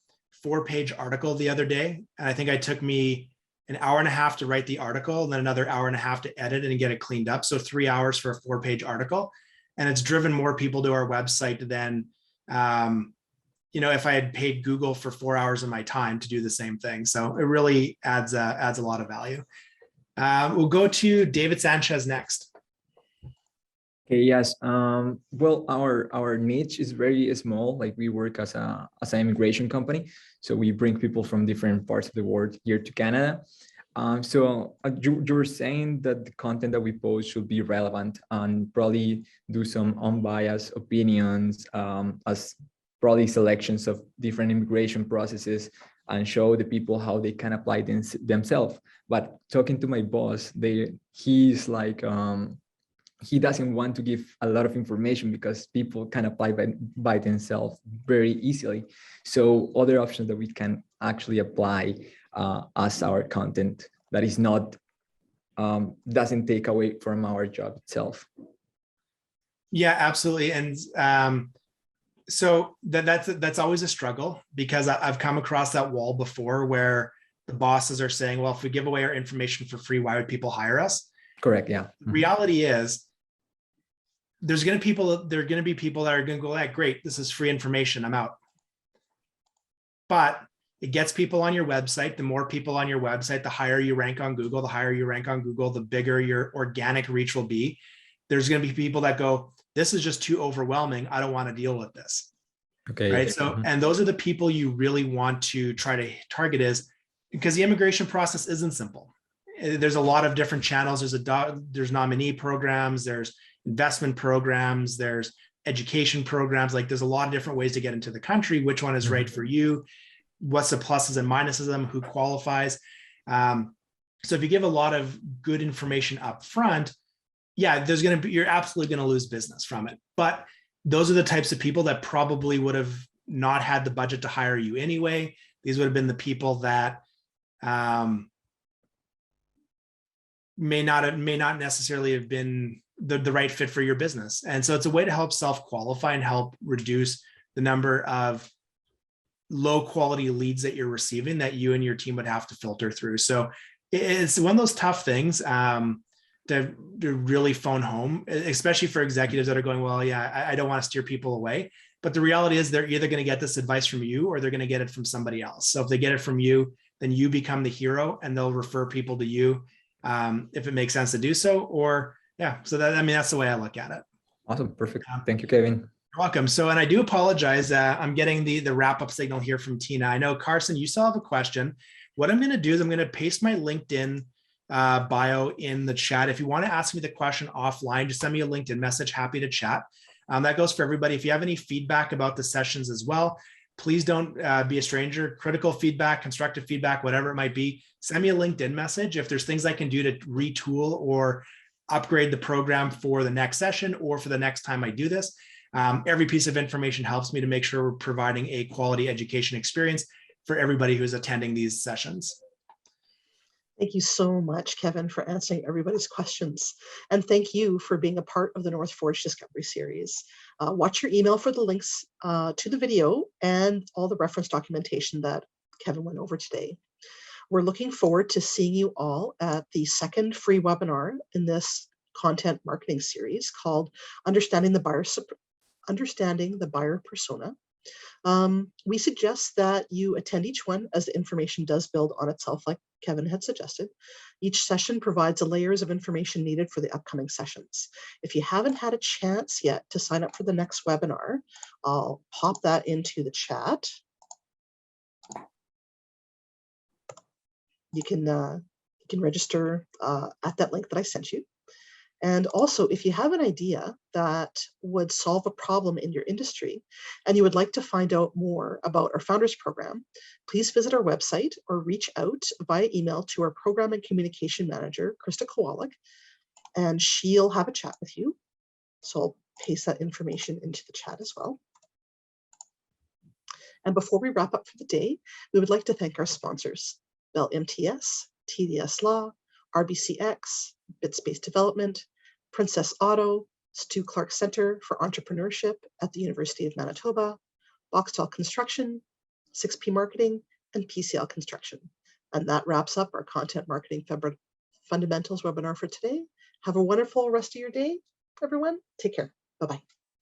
4-page article the other day, and I think it took me an hour and a half to write the article, and then another hour and a half to edit and get it cleaned up. So 3 hours for a 4-page article. And it's driven more people to our website than, if I had paid Google for 4 hours of my time to do the same thing. So it really adds a lot of value. We'll go to David Sanchez next. Okay, yes. Well, our niche is very small. Like, we work as an immigration company. So we bring people from different parts of the world here to Canada. So you were saying that the content that we post should be relevant and probably do some unbiased opinions, as probably selections of different immigration processes, and show the people how they can apply themselves. But talking to my boss, he's like, he doesn't want to give a lot of information because people can apply by themselves very easily. So other options that we can actually apply as our content that is not, doesn't take away from our job itself. Yeah, absolutely. And so that's always a struggle, because I've come across that wall before where the bosses are saying, well, if we give away our information for free, why would people hire us? Correct. Yeah. The reality is, there are going to be people that are going to go, like, great, this is free information, I'm out. But it gets people on your website. The more people on your website, the higher you rank on Google. The higher you rank on Google, the bigger your organic reach will be. There's going to be people that go, this is just too overwhelming, I don't want to deal with this. Okay. Right. So, and those are the people you really want to try to target, is because the immigration process isn't simple. There's a lot of different channels. There's nominee programs, there's investment programs, there's education programs. Like, there's a lot of different ways to get into the country. Which one is right for you? What's the pluses and minuses of them? Who qualifies? So if you give a lot of good information up front, yeah, you're absolutely going to lose business from it. But those are the types of people that probably would have not had the budget to hire you anyway. These would have been the people that may not necessarily have been the right fit for your business. And so it's a way to help self-qualify and help reduce the number of low quality leads that you're receiving that you and your team would have to filter through. So it's one of those tough things to really phone home, especially for executives that are going, well, yeah, I don't want to steer people away. But the reality is, they're either going to get this advice from you or they're going to get it from somebody else. So if they get it from you, then you become the hero and they'll refer people to you if it makes sense to do so. Or yeah, so that's the way I look at it. Awesome. Perfect. Thank you, Kevin. You're welcome. So, and I do apologize. I'm getting the wrap up signal here from Tina. I know, Carson, you still have a question. What I'm going to do is I'm going to paste my LinkedIn bio in the chat. If you want to ask me the question offline, just send me a LinkedIn message. Happy to chat. That goes for everybody. If you have any feedback about the sessions as well, please don't be a stranger. Critical feedback, constructive feedback, whatever it might be, send me a LinkedIn message. If there's things I can do to retool or upgrade the program for the next session or for the next time I do this, every piece of information helps me to make sure we're providing a quality education experience for everybody who's attending these sessions. Thank you so much, Kevin, for answering everybody's questions. And thank you for being a part of the North Forge Discovery Series. Watch your email for the links to the video and all the reference documentation that Kevin went over today. We're looking forward to seeing you all at the second free webinar in this content marketing series called Understanding the Buyer Persona. We suggest that you attend each one as the information does build on itself, like Kevin had suggested. Each session provides the layers of information needed for the upcoming sessions. If you haven't had a chance yet to sign up for the next webinar, I'll pop that into the chat. You can register at that link that I sent you. And also, if you have an idea that would solve a problem in your industry and you would like to find out more about our Founders Program, please visit our website or reach out via email to our Program and Communication Manager, Krista Kowalik, and she'll have a chat with you. So I'll paste that information into the chat as well. And before we wrap up for the day, we would like to thank our sponsors, Bell MTS, TDS Law, RBCX, BitSpace Development, Princess Auto, Stu Clark Center for Entrepreneurship at the University of Manitoba, Boxtel Construction, 6P Marketing, and PCL Construction. And that wraps up our Content Marketing Fundamentals webinar for today. Have a wonderful rest of your day, everyone. Take care. Bye-bye.